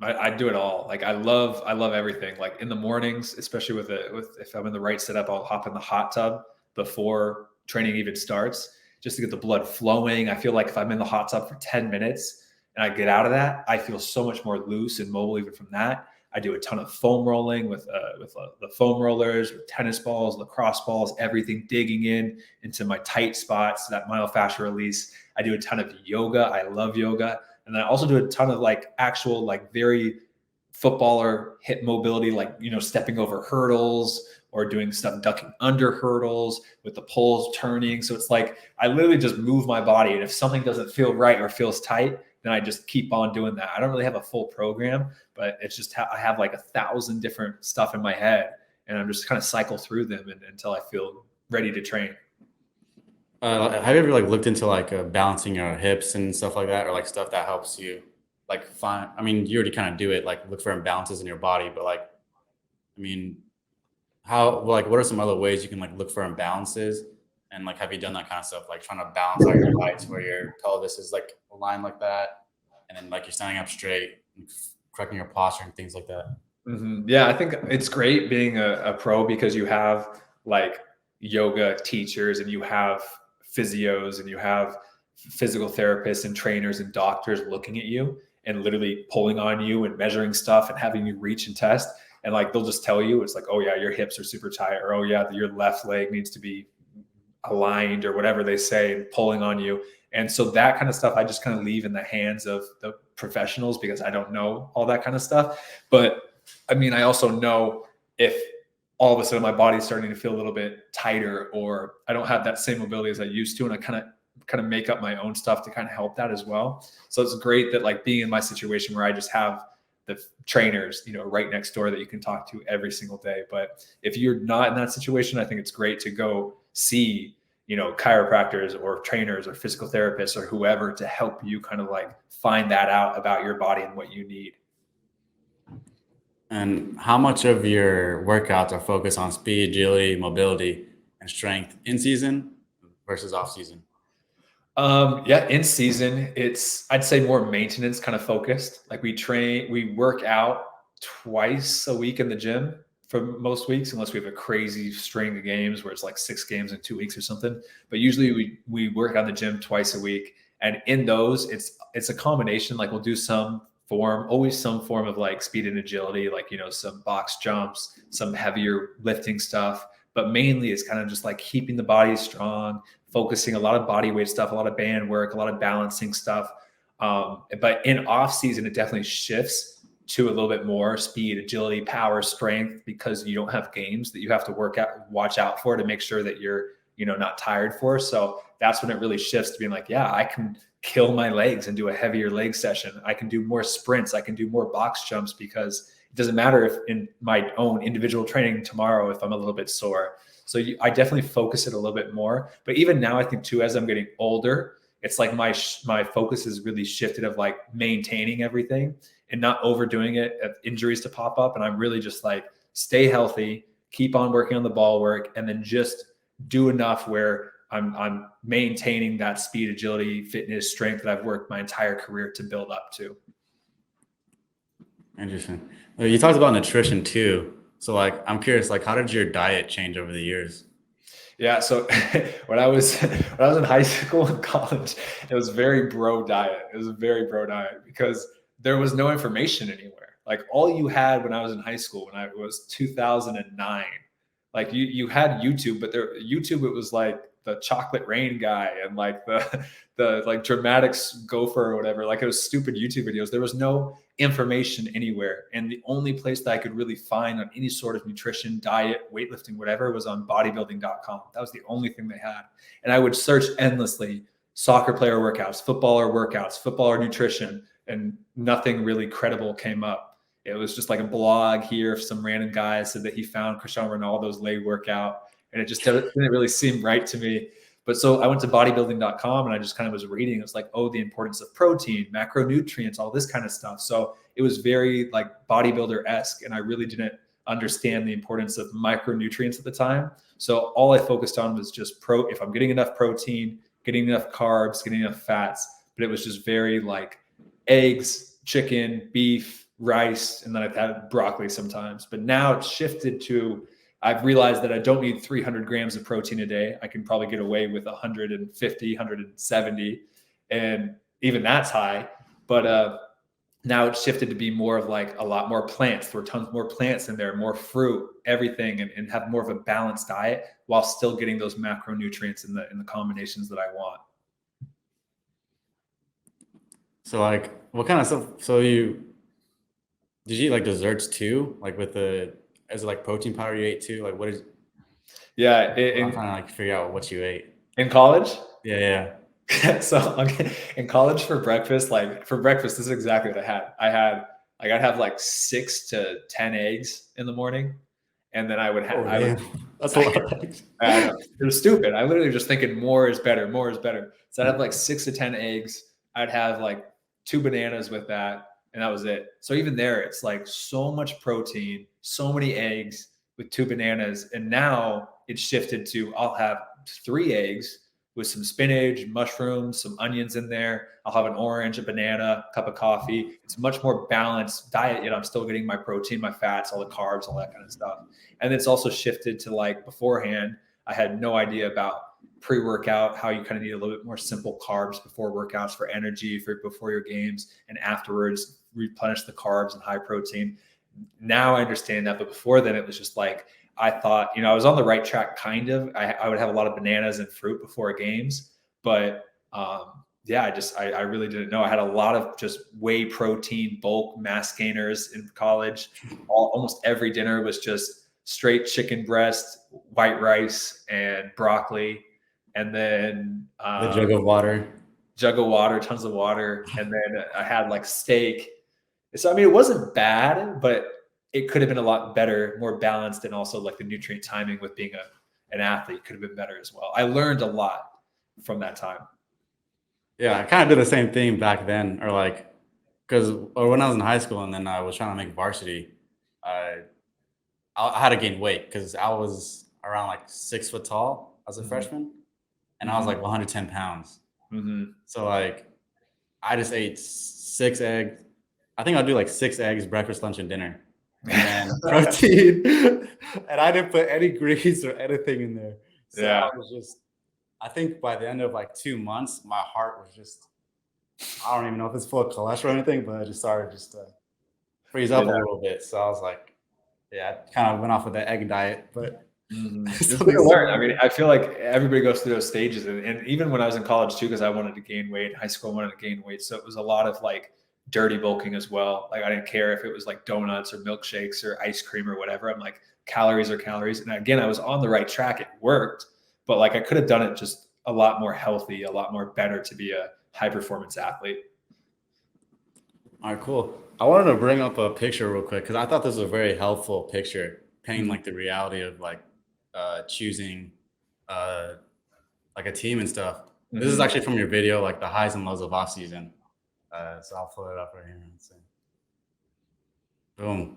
I do it all. Like I love everything. Like in the mornings, especially with if I'm in the right setup, I'll hop in the hot tub before training even starts, just to get the blood flowing. I feel like if I'm in the hot tub for 10 minutes and I get out of that, I feel so much more loose and mobile even from that. I do a ton of foam rolling with the foam rollers, with tennis balls, lacrosse balls, everything digging into my tight spots, that myofascial release. I do a ton of yoga. I love yoga. And then I also do a ton of like actual, like very footballer hip mobility, like, stepping over hurdles or doing stuff, ducking under hurdles with the poles turning. So it's like, I literally just move my body. And if something doesn't feel right or feels tight, then I just keep on doing that. I don't really have a full program, but it's just, I have like 1,000 different stuff in my head and I'm just kind of cycle through them until I feel ready to train. Have you ever like looked into like balancing your hips and stuff like that, or like stuff that helps you like find? I mean, you already kind of do it, like look for imbalances in your body, but like, I mean, how like what are some other ways you can like look for imbalances? And like, have you done that kind of stuff, like trying to balance out your heights where your pelvis is like aligned like that, and then like you're standing up straight, correcting your posture and things like that? Yeah, I think it's great being a pro because you have like yoga teachers and you have physios and you have physical therapists and trainers and doctors looking at you and literally pulling on you and measuring stuff and having you reach and test. And like they'll just tell you, it's like, oh yeah, your hips are super tight, or oh yeah, your left leg needs to be aligned, or whatever they say, and pulling on you. And so that kind of stuff I just kind of leave in the hands of the professionals because I don't know all that kind of stuff. But I mean, I also know if all of a sudden my body's starting to feel a little bit tighter, or I don't have that same mobility as I used to, and I kind of make up my own stuff to kind of help that as well. So it's great that like being in my situation where I just have the trainers, right next door that you can talk to every single day. But if you're not in that situation, I think it's great to go see, chiropractors or trainers or physical therapists or whoever to help you kind of like find that out about your body and what you need. And how much of your workouts are focused on speed, agility, mobility, and strength in season versus off season? Yeah, in season, I'd say more maintenance kind of focused. Like we work out twice a week in the gym for most weeks, unless we have a crazy string of games where it's like 6 games in 2 weeks or something. But usually we work out the gym twice a week. And in those, it's a combination. Like we'll do always some form of like speed and agility, like, some box jumps, some heavier lifting stuff. But mainly it's kind of just like keeping the body strong, focusing a lot of body weight stuff, a lot of band work, a lot of balancing stuff. But in off season, it definitely shifts to a little bit more speed, agility, power, strength, because you don't have games that you have to watch out for to make sure that you're, not tired for. So that's when it really shifts to being like, yeah, I can kill my legs and do a heavier leg session. I can do more sprints. I can do more box jumps, because it doesn't matter if in my own individual training tomorrow, if I'm a little bit sore. So I definitely focus it a little bit more. But even now, I think too, as I'm getting older, it's like my focus is really shifted of like maintaining everything and not overdoing it, of injuries to pop up. And I'm really just like, stay healthy, keep on working on the ball work, and then just do enough where I'm maintaining that speed, agility, fitness, strength that I've worked my entire career to build up to. Interesting. You talked about nutrition too. So like, I'm curious, like, how did your diet change over the years? Yeah. So when I was in high school and college, it was very bro diet. It was a very bro diet because there was no information anywhere. Like all you had when I was in high school, when I was 2009, like you had YouTube, but YouTube, it was like the chocolate rain guy and like the like dramatics gopher or whatever. Like it was stupid YouTube videos. There was no information anywhere. And the only place that I could really find on any sort of nutrition, diet, weightlifting, whatever, was on bodybuilding.com. That was the only thing they had. And I would search endlessly soccer player workouts, footballer nutrition, and nothing really credible came up. It was just like a blog here. Some random guy said that he found Cristiano Ronaldo's leg workout, and it just didn't really seem right to me. But so I went to bodybuilding.com and I just kind of was reading. It was like, oh, the importance of protein, macronutrients, all this kind of stuff. So it was very like bodybuilder-esque, and I really didn't understand the importance of micronutrients at the time. So all I focused on was just if I'm getting enough protein, getting enough carbs, getting enough fats. But it was just very like eggs, chicken, beef, rice, and then I've had broccoli sometimes. But now it's shifted to, I've realized that I don't need 300 grams of protein a day. I can probably get away with 150, 170, and even that's high. But now it's shifted to be more of like a lot more plants. There are tons more plants in there, more fruit, everything, and have more of a balanced diet while still getting those macronutrients in the combinations that I want. So like, what kind of stuff? So did you eat like desserts too? Like is it like protein powder you ate too? Like what is? Yeah, I'm trying to like figure out what you ate. in college. Yeah, yeah. So in college for breakfast, this is exactly what I had. I'd have like 6 to 10 eggs in the morning, and then I would have. Oh, that's a lot of eggs. I know. It was stupid. I literally just thinking more is better, more is better. So I'd have like 6 to 10 eggs. I'd have like 2 bananas with that, and that was it. So even there, it's like so much protein, so many eggs with 2 bananas, and now it's shifted to I'll have 3 eggs with some spinach, mushrooms, some onions in there. I'll have an orange, a banana, a cup of coffee. It's a much more balanced diet, yet I'm still getting my protein, my fats, all the carbs, all that kind of stuff. And it's also shifted to like beforehand, I had no idea about pre-workout, how you kind of need a little bit more simple carbs before workouts for energy, before your games, and afterwards replenish the carbs and high protein. Now I understand that, but before then it was just like, I thought, I was on the right track, kind of. I would have a lot of bananas and fruit before games, but yeah, I really didn't know. I had a lot of just whey protein, bulk mass gainers in college. Almost every dinner was just straight chicken breast, white rice, and broccoli, and then The jug of water. tons of water, and then I had like steak. So I mean, it wasn't bad, but it could have been a lot better, more balanced, and also like the nutrient timing with being an athlete could have been better as well. I learned a lot from that time. Yeah, I kind of did the same thing back then, or when I was in high school and then I was trying to make varsity, I had to gain weight because I was around like 6 foot tall as a freshman, and I was like 110 pounds. So like, I just ate 6 eggs. I think I'll do like 6 eggs, breakfast, lunch, and dinner, and then protein. And I didn't put any grease or anything in there. So Yeah. I think by the end of like 2 months, my heart was just, I don't even know if it's full of cholesterol or anything, but it just started to freeze up a little bit. So I was like, yeah, I kind of went off with that egg diet, but It's good to learn. I mean, I feel like everybody goes through those stages, and even when I was in college too, because I wanted to gain weight. In high school, I wanted to gain weight, so it was a lot of like dirty bulking as well. Like I didn't care if it was like donuts or milkshakes or ice cream or whatever. I'm like, calories are calories. And again, I was on the right track. It worked, but like I could have done it just a lot more healthy, a lot more better to be a high performance athlete. All right, cool. I wanted to bring up a picture real quick because I thought this was a very helpful picture, painting like the reality of like choosing like a team and stuff. This is actually from your video, like the highs and lows of off season. So I'll pull it up right here. Let's see. Boom.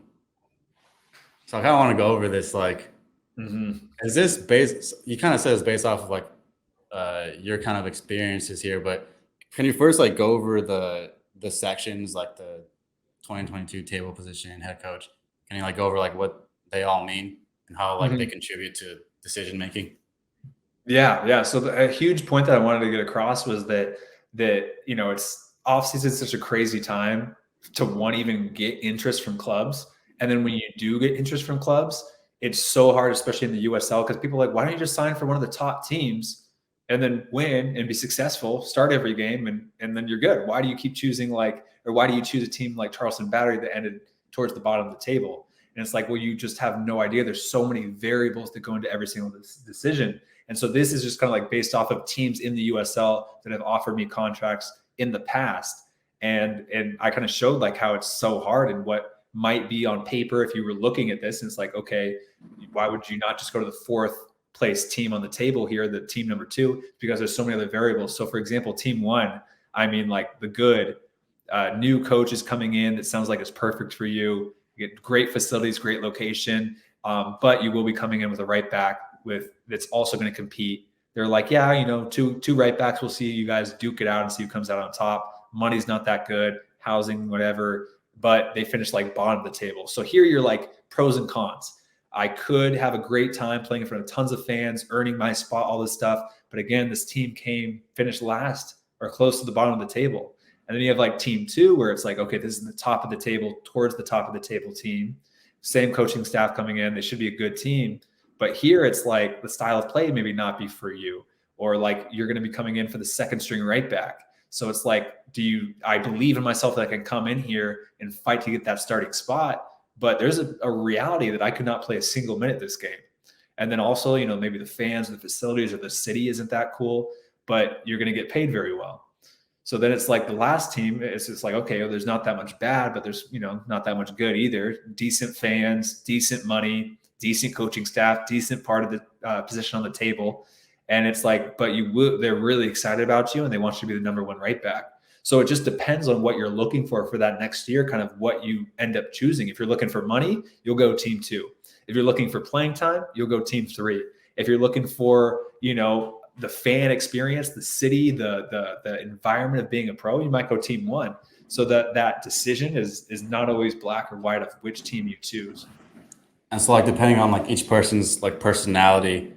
So I kind of want to go over this. Like, is this based? You kind of said it's based off of like your kind of experiences here, but can you first like go over the sections, like the 2022 table position, head coach? Can you like go over like what they all mean and how like they contribute to decision making? Yeah. So a huge point that I wanted to get across was that it's off season, such a crazy time to even get interest from clubs, and then when you do get interest from clubs, it's so hard, especially in the USL, because people are like, why don't you just sign for one of the top teams and then win and be successful, start every game, and then you're good? Why do you keep choosing why do you choose a team like Charleston Battery that ended towards the bottom of the table? And it's like, well, you just have no idea. There's so many variables that go into every single decision. And so this is just kind of like based off of teams in the USL that have offered me contracts in the past. And I kind of showed like how it's so hard and what might be on paper if you were looking at this. And it's like, okay, why would you not just go to the 4th place team on the table here, the team number 2, because there's so many other variables. So for example, team 1, I mean, like the good new coach is coming in that sounds like it's perfect for you. You get great facilities, great location, but you will be coming in with a right back that's also going to compete. They're like, yeah, two right backs. We'll see you guys duke it out and see who comes out on top. Money's not that good. Housing, whatever. but they finished like bottom of the table. So here you're like pros and cons. I could have a great time playing in front of tons of fans, earning my spot, all this stuff. But again, this team finished last or close to the bottom of the table. And then you have like team 2, where it's like, okay, this is the top of the table, towards the top of the table team. Same coaching staff coming in. They should be a good team. But here it's like the style of play maybe not be for you, or like you're going to be coming in for the second string right back. So it's like, I believe in myself that I can come in here and fight to get that starting spot. But there's a reality that I could not play a single minute this game. And then also, maybe the fans, the facilities, or the city isn't that cool, but you're going to get paid very well. So then it's like the last team, it's just like, okay, well, there's not that much bad, but there's, not that much good either. Decent fans, decent money, decent coaching staff, decent part of the position on the table. And it's like, but they're really excited about you and they want you to be the number 1 right back. So it just depends on what you're looking for that next year, kind of what you end up choosing. If you're looking for money, you'll go team 2. If you're looking for playing time, you'll go team 3. If you're looking for, the fan experience, the city, the environment of being a pro, you might go team 1. So that decision is not always black or white of which team you choose. And so like depending on like each person's like personality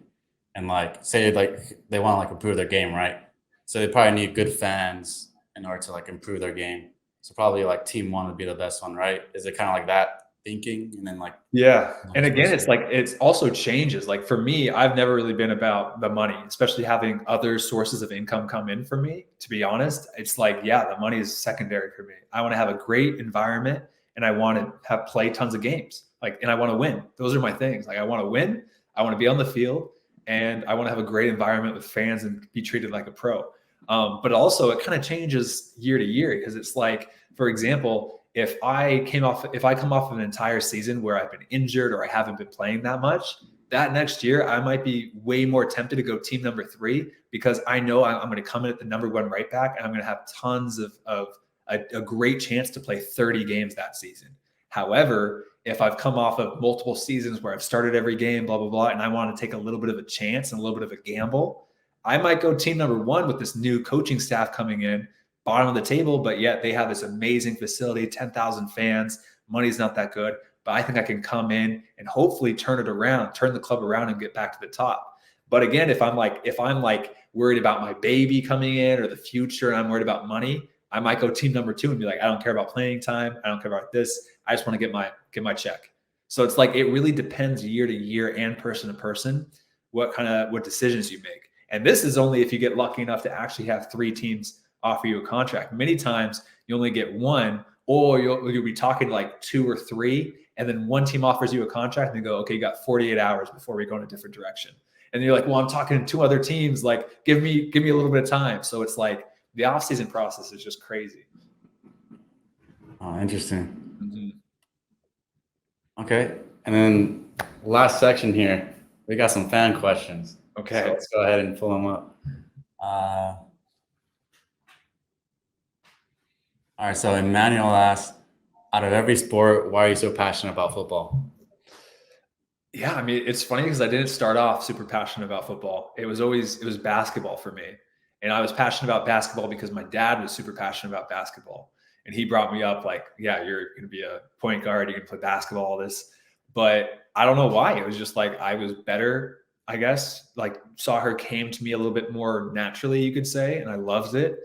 and like say like they want to like improve their game, right? So they probably need good fans in order to like improve their game. So probably like team 1 would be the best one, right? Is it kind of like that thinking? And then like, yeah. And again, it's like, it's also changes. Like for me, I've never really been about the money, especially having other sources of income come in for me. To be honest, it's like, yeah, the money is secondary for me. I want to have a great environment and I want to play tons of games. Like, and I want to win. Those are my things. Like I want to win. I want to be on the field and I want to have a great environment with fans and be treated like a pro. But also it kind of changes year to year, because it's like, for example, if I come off of an entire season where I've been injured or I haven't been playing that much, that next year I might be way more tempted to go team number 3, because I know I'm going to come in at the number 1 right back and I'm going to have tons of a great chance to play 30 games that season. However, if I've come off of multiple seasons where I've started every game, blah, blah, blah, and I want to take a little bit of a chance and a little bit of a gamble, I might go team number 1 with this new coaching staff coming in, bottom of the table, but yet they have this amazing facility, 10,000 fans, money's not that good, but I think I can come in and hopefully turn the club around and get back to the top. But again, if I'm like worried about my baby coming in or the future and I'm worried about money, I might go team number 2 and be like, I don't care about playing time. I don't care about this. I just want to get my check. So it's like, it really depends year to year and person to person, what decisions you make. And this is only if you get lucky enough to actually have 3 teams offer you a contract. Many times you only get 1, or you'll be talking to like 2 or 3, and then 1 team offers you a contract and they go, okay, you got 48 hours before we go in a different direction. And you're like, well, I'm talking to 2 other teams. Like, give me a little bit of time. So it's like the off-season process is just crazy. Oh, interesting. Mm-hmm. Okay. And then last section here, we got some fan questions. Okay. So let's go ahead and pull them up. All right. So Emmanuel asks, out of every sport, why are you so passionate about football? Yeah, I mean, it's funny because I didn't start off super passionate about football. It was basketball for me. And I was passionate about basketball because my dad was super passionate about basketball. And he brought me up like, yeah, you're going to be a point guard. You're going to play basketball, all this. But I don't know why. It was just like I was better, I guess. Like soccer came to me a little bit more naturally, you could say. And I loved it.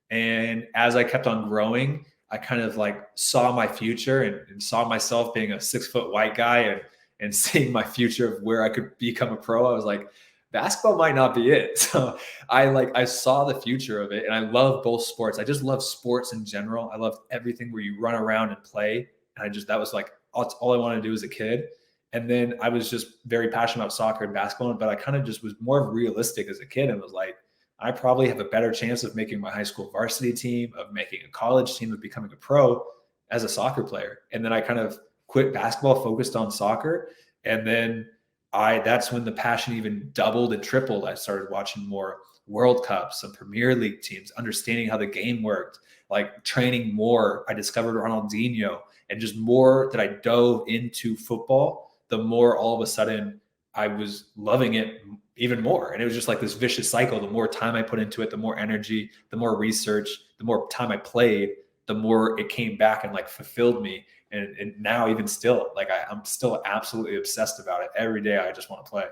And as I kept on growing, I kind of like saw my future and saw myself being a 6-foot white guy and seeing my future of where I could become a pro. I was like, basketball might not be it. So I saw the future of it, and I love both sports. I just love sports in general. I love everything where you run around and play. And that was like all I wanted to do as a kid. And then I was just very passionate about soccer and basketball, but I kind of just was more realistic as a kid and was like, I probably have a better chance of making my high school varsity team, of making a college team, of becoming a pro as a soccer player. And then I kind of quit basketball, focused on soccer. And then that's when the passion even doubled and tripled. I started watching more World Cups and Premier League teams, understanding how the game worked, like training more. I discovered Ronaldinho, and just more that I dove into football, the more all of a sudden I was loving it even more. And it was just like this vicious cycle. The more time I put into it, the more energy, the more research, the more time I played, the more it came back and like fulfilled me. And now even still, like I'm still absolutely obsessed about it. Every day I just want to play.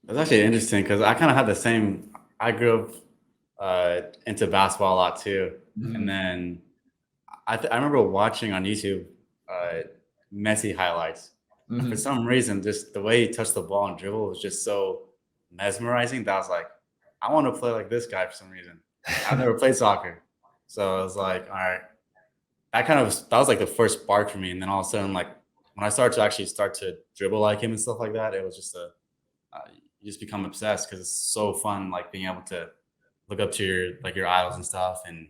That's actually interesting because I kind of had the same. I grew up into basketball a lot too, and Mhm. then I remember watching on YouTube uh, Messi highlights, and for Mhm. some reason, just the way he touched the ball and dribble was just so mesmerizing that I was like, I want to play like this guy for some reason. I've never played soccer, so I was like, all right, that was like the first spark for me, and then all of a sudden, like when I started to actually start to dribble like him and stuff like that, it was just a you just become obsessed because it's so fun, like being able to look up to your idols and stuff, and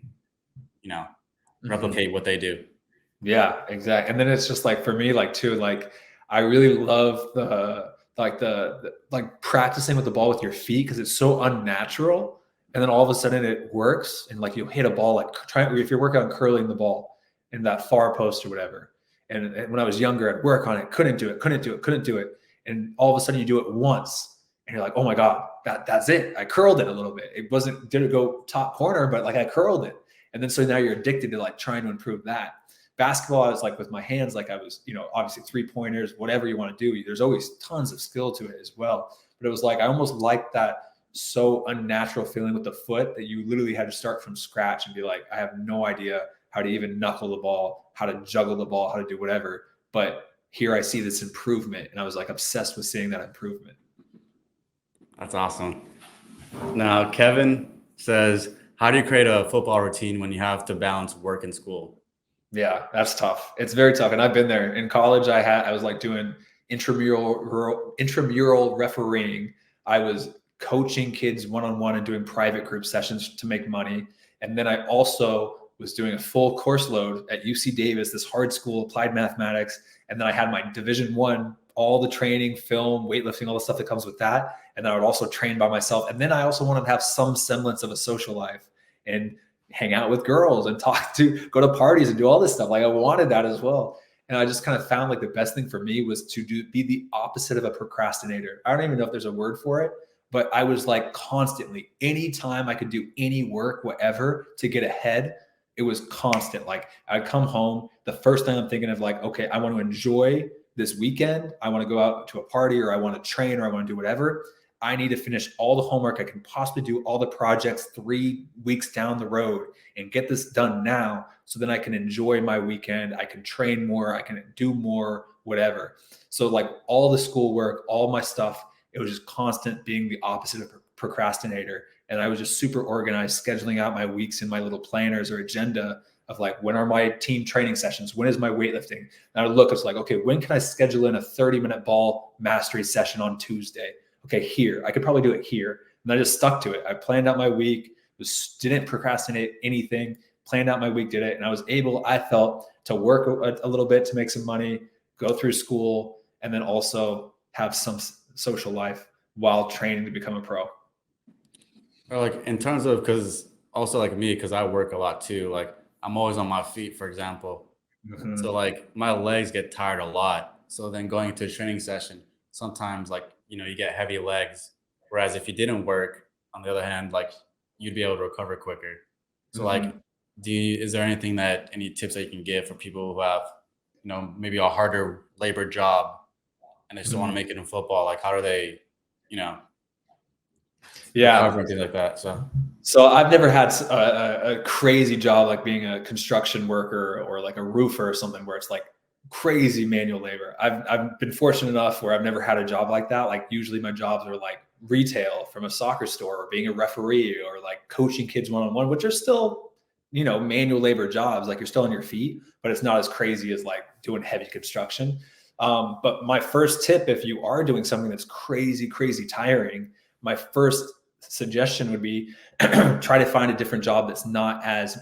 you know Mhm. replicate what they do. Yeah, exactly. And then it's just like for me, like too, like I really love the like practicing with the ball with your feet because it's so unnatural. And then all of a sudden it works, and like you'll hit a ball like try if you're working on curling the ball in that far post or whatever. And when I was younger, I'd work on it, couldn't do it, couldn't do it, couldn't do it. And all of a sudden you do it once, and you're like, oh my God, that's it. I curled it a little bit. It didn't go top corner, but like I curled it. And then so now you're addicted to like trying to improve that. Basketball, I was like with my hands, like I was, obviously 3-pointers, whatever you want to do. There's always tons of skill to it as well. But it was like I almost liked that so unnatural feeling with the foot that you literally had to start from scratch and be like, I have no idea how to even knuckle the ball, how to juggle the ball, how to do whatever. But here I see this improvement, and I was like obsessed with seeing that improvement. That's awesome. Now, Kevin says, how do you create a football routine when you have to balance work and school? Yeah, that's tough. It's very tough. And I've been there. In college, I was like doing intramural refereeing. I was coaching kids one-on-one and doing private group sessions to make money. And then I also was doing a full course load at UC Davis, this hard school, applied mathematics. And then I had my Division 1, all the training, film, weightlifting, all the stuff that comes with that. And then I would also train by myself. And then I also wanted to have some semblance of a social life. And hang out with girls and go to parties and do all this stuff. Like I wanted that as well. And I just kind of found like the best thing for me was to be the opposite of a procrastinator. I don't even know if there's a word for it, but I was like constantly, anytime I could do any work, whatever, to get ahead, it was constant. Like I'd come home, the first thing I'm thinking of like, okay, I want to enjoy this weekend. I want to go out to a party, or I want to train, or I want to do whatever. I need to finish all the homework I can possibly do, all the projects 3 weeks down the road, and get this done now so then I can enjoy my weekend. I can train more, I can do more, whatever. So, like all the schoolwork, all my stuff, it was just constant being the opposite of a procrastinator. And I was just super organized, scheduling out my weeks in my little planners or agenda of like, when are my team training sessions? When is my weightlifting? And I would look, it's like, okay, when can I schedule in a 30-minute ball mastery session on Tuesday? Okay, here, I could probably do it here. And I just stuck to it. I planned out my week, didn't procrastinate anything, planned out my week, did it. And I was able, I felt, to work a little bit to make some money, go through school, and then also have some social life while training to become a pro. Or like in terms of, because also like me, because I work a lot too. Like I'm always on my feet, for example. So Mhm. like my legs get tired a lot. So then going into a training session, sometimes like you get heavy legs. Whereas if you didn't work, on the other hand, like you'd be able to recover quicker. So like, Mhm. is there any tips that you can give for people who have, maybe a harder labor job and they still want to Mhm. make it in football? Like how do they, you know, Yeah. recover and things like that? So So I've never had a crazy job like being a construction worker or like a roofer or something where it's like crazy manual labor. I've been fortunate enough where I've never had a job like that. Like usually my jobs are like retail from a soccer store, or being a referee, or like coaching kids one-on-one, which are still, manual labor jobs. Like you're still on your feet, but it's not as crazy as like doing heavy construction. But my first tip, if you are doing something that's crazy, crazy tiring, my first suggestion would be try to find a different job that's not as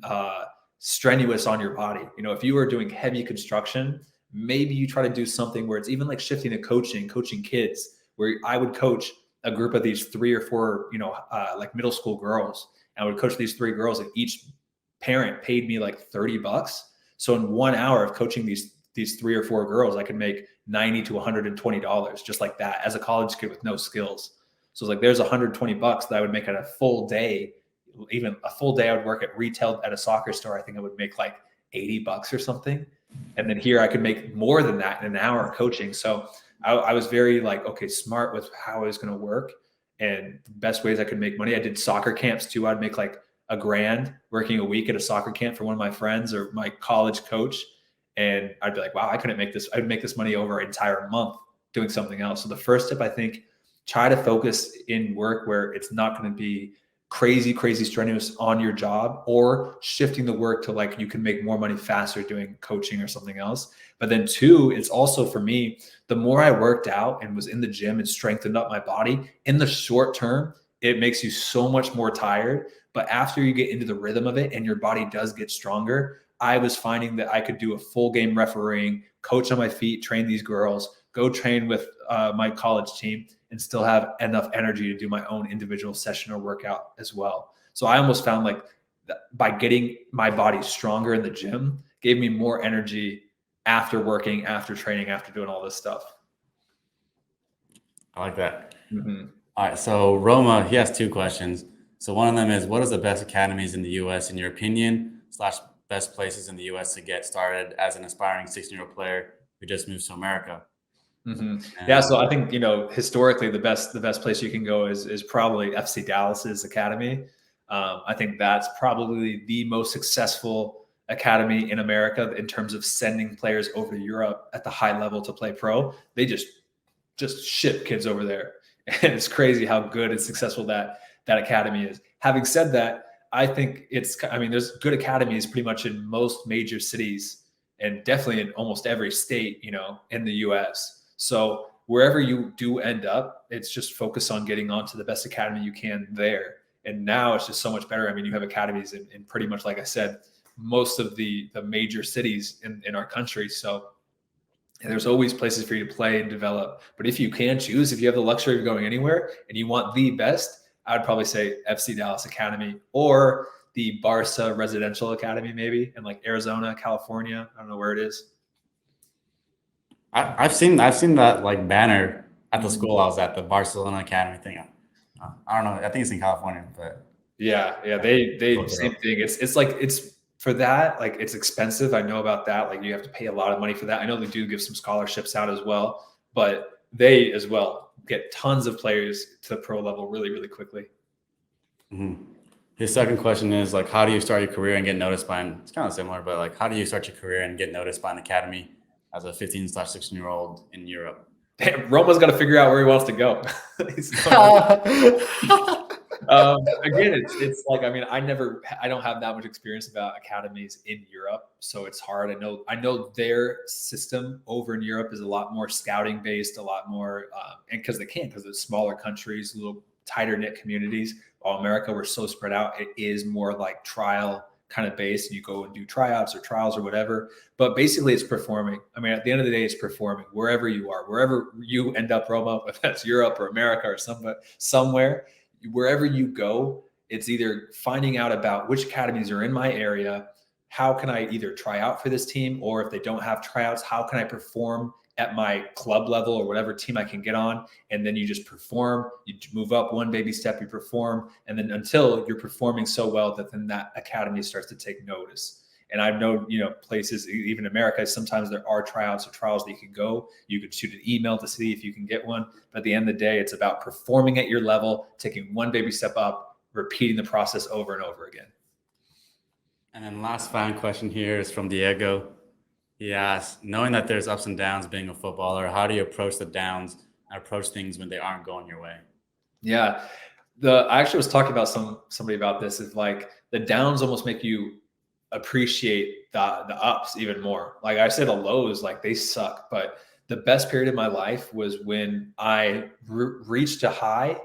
uh, strenuous on your body. If you are doing heavy construction, maybe you try to do something where it's even like shifting to coaching kids, where I would coach a group of these 3 or 4, like middle school girls. And I would coach these 3 girls, and each parent paid me like $30. So in 1 hour of coaching these 3 or 4 girls, I could make $90 to $120 just like that as a college kid with no skills. So it's like there's $120 that I would make on a full day, even a full day I would work at retail at a soccer store. I think I would make like $80 or something. And then here I could make more than that in an hour coaching. So I was very like, okay, smart with how I was going to work and the best ways I could make money. I did soccer camps too. I'd make like $1,000 working a week at a soccer camp for one of my friends or my college coach. And I'd be like, wow, I couldn't make this. I'd make this money over an entire month doing something else. So the first tip, I think, try to focus in work where it's not going to be crazy strenuous on your job, or shifting the work to like you can make more money faster doing coaching or something else. But then two, it's also for me, the more I worked out and was in the gym and strengthened up my body in the short term, it makes you so much more tired. But after you get into the rhythm of it and your body does get stronger, I was finding that I could do a full game refereeing, coach on my feet, train these girls, go train with my college team, and still have enough energy to do my own individual session or workout as well. So I almost found like by getting my body stronger in the gym gave me more energy after working, after training, after doing all this stuff. I like that. Mm-hmm. All right. So Roma, he has two questions. So one of them is, what is the best academies in the U.S. in your opinion, / best places in the U.S. to get started as an aspiring 16-year-old player who just moved to America? Mm-hmm. Yeah, so I think historically the best place you can go is probably FC Dallas's academy. I think that's probably the most successful academy in America in terms of sending players over to Europe at the high level to play pro. They just ship kids over there, and it's crazy how good and successful that academy is. Having said that, I think there's good academies pretty much in most major cities and definitely in almost every state, in the US. So wherever you do end up, it's just focus on getting onto the best academy you can there. And now it's just so much better. I mean, you have academies in pretty much, like I said, most of the major cities in our country. So there's always places for you to play and develop. But if you can choose, if you have the luxury of going anywhere and you want the best, I would probably say FC Dallas Academy or the Barca Residential Academy, maybe in like Arizona, California. I don't know where it is. I've seen that like banner at the school I was at, the Barcelona Academy thing. I don't know. I think it's in California, but yeah, they same thing. It's for that, like it's expensive. I know about that. Like you have to pay a lot of money for that. I know they do give some scholarships out as well, but they as well get tons of players to the pro level really, really quickly. Mm-hmm. His second question is like, how do you start your career and get noticed by it's kind of similar, but like, how do you start your career and get noticed by an academy as a 15/16-year-old in Europe? Damn, Roma's got to figure out where he wants to go. Again, it's like, I mean, I don't have that much experience about academies in Europe, so it's hard. I know their system over in Europe is a lot more scouting based, a lot more, and because it's smaller countries, little tighter knit communities. While America, we're so spread out, it is more like trial kind of based. You go and do tryouts or trials or whatever, but basically it's performing. I mean, at the end of the day, it's performing wherever you are, wherever you end up, Roma, if that's Europe or America or somewhere, wherever you go, it's either finding out about which academies are in my area. How can I either try out for this team, or if they don't have tryouts, how can I perform at my club level or whatever team I can get on? And then you just perform, you move up one baby step, you perform, and then until you're performing so well that then that academy starts to take notice. And I know, places, even America, sometimes there are tryouts or trials that you can go. You could shoot an email to see if you can get one. But at the end of the day, it's about performing at your level, taking one baby step up, repeating the process over and over again. And then last fan question here is from Diego. He asks, knowing that there's ups and downs being a footballer, how do you approach the downs and approach things when they aren't going your way? Yeah. I actually was talking about somebody about this. Is like the downs almost make you appreciate the ups even more. Like I said, the lows, like they suck, but the best period of my life was when I reached a high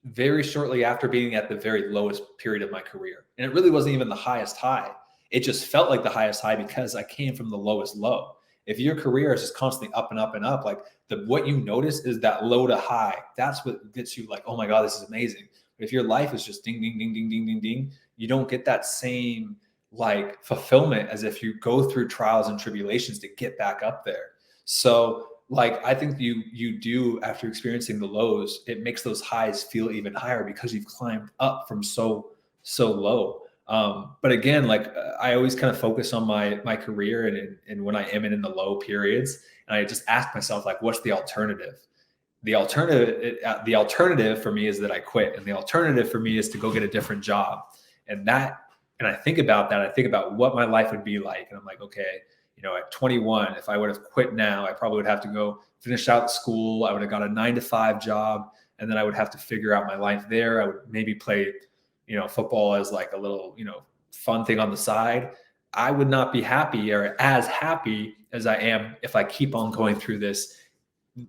very shortly after being at the very lowest period of my career. And it really wasn't even the highest high. It just felt like the highest high because I came from the lowest low. If your career is just constantly up and up and up, like what you notice is that low to high. That's what gets you like, oh my God, this is amazing. But if your life is just ding, ding, ding, ding, ding, ding, ding, you don't get that same like fulfillment as if you go through trials and tribulations to get back up there. So like, I think you do, after experiencing the lows, it makes those highs feel even higher because you've climbed up from so so low. But again, like I always kind of focus on my career and when I am in the low periods, and I just ask myself like, what's the alternative? The alternative for me is that I quit, and the alternative for me is to go get a different job. And I think about that. I think about what my life would be like, and I'm like, okay, at 21, if I would have quit now, I probably would have to go finish out school. I would have got a 9-to-5 job, and then I would have to figure out my life there. I would maybe play, football as like a little, fun thing on the side. I would not be happy or as happy as I am if I keep on going through this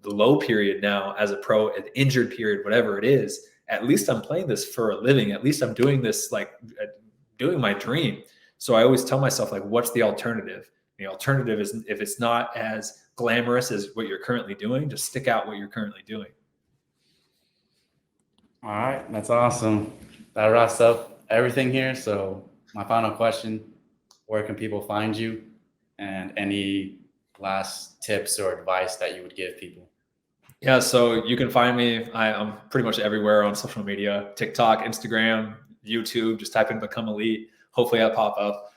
the low period now as a pro, an injured period, whatever it is. At least I'm playing this for a living. At least I'm doing this, like doing my dream. So I always tell myself, like, what's the alternative? The alternative is, if it's not as glamorous as what you're currently doing, just stick out what you're currently doing. All right, that's awesome. That wraps up everything here. So my final question, where can people find you, and any last tips or advice that you would give people? Yeah, so you can find me. I'm pretty much everywhere on social media: TikTok, Instagram, YouTube. Just type in "Become Elite." Hopefully, I pop up.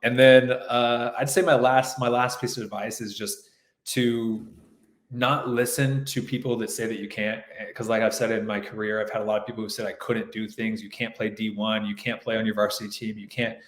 And then I'd say my last piece of advice is just to not listen to people that say that you can't. Because like I've said in my career, I've had a lot of people who said I couldn't do things. You can't play D1. You can't play on your varsity team. You can't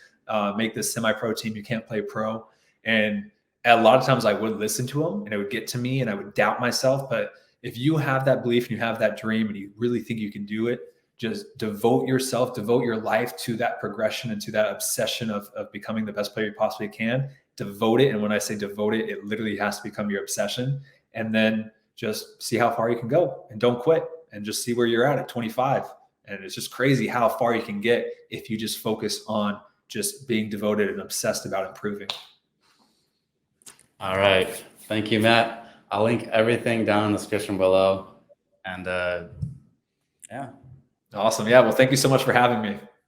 make this semi-pro team. You can't play pro. And a lot of times I would listen to them, and it would get to me, and I would doubt myself. But if you have that belief and you have that dream and you really think you can do it, just devote your life to that progression and to that obsession of becoming the best player you possibly can. Devote it. And when I say devote it, it literally has to become your obsession. And then just see how far you can go, and don't quit, and just see where you're at 25. And it's just crazy how far you can get if you just focus on just being devoted and obsessed about improving. All right. Thank you, Matt. I'll link everything down in the description below. And yeah. Awesome. Yeah. Well, thank you so much for having me.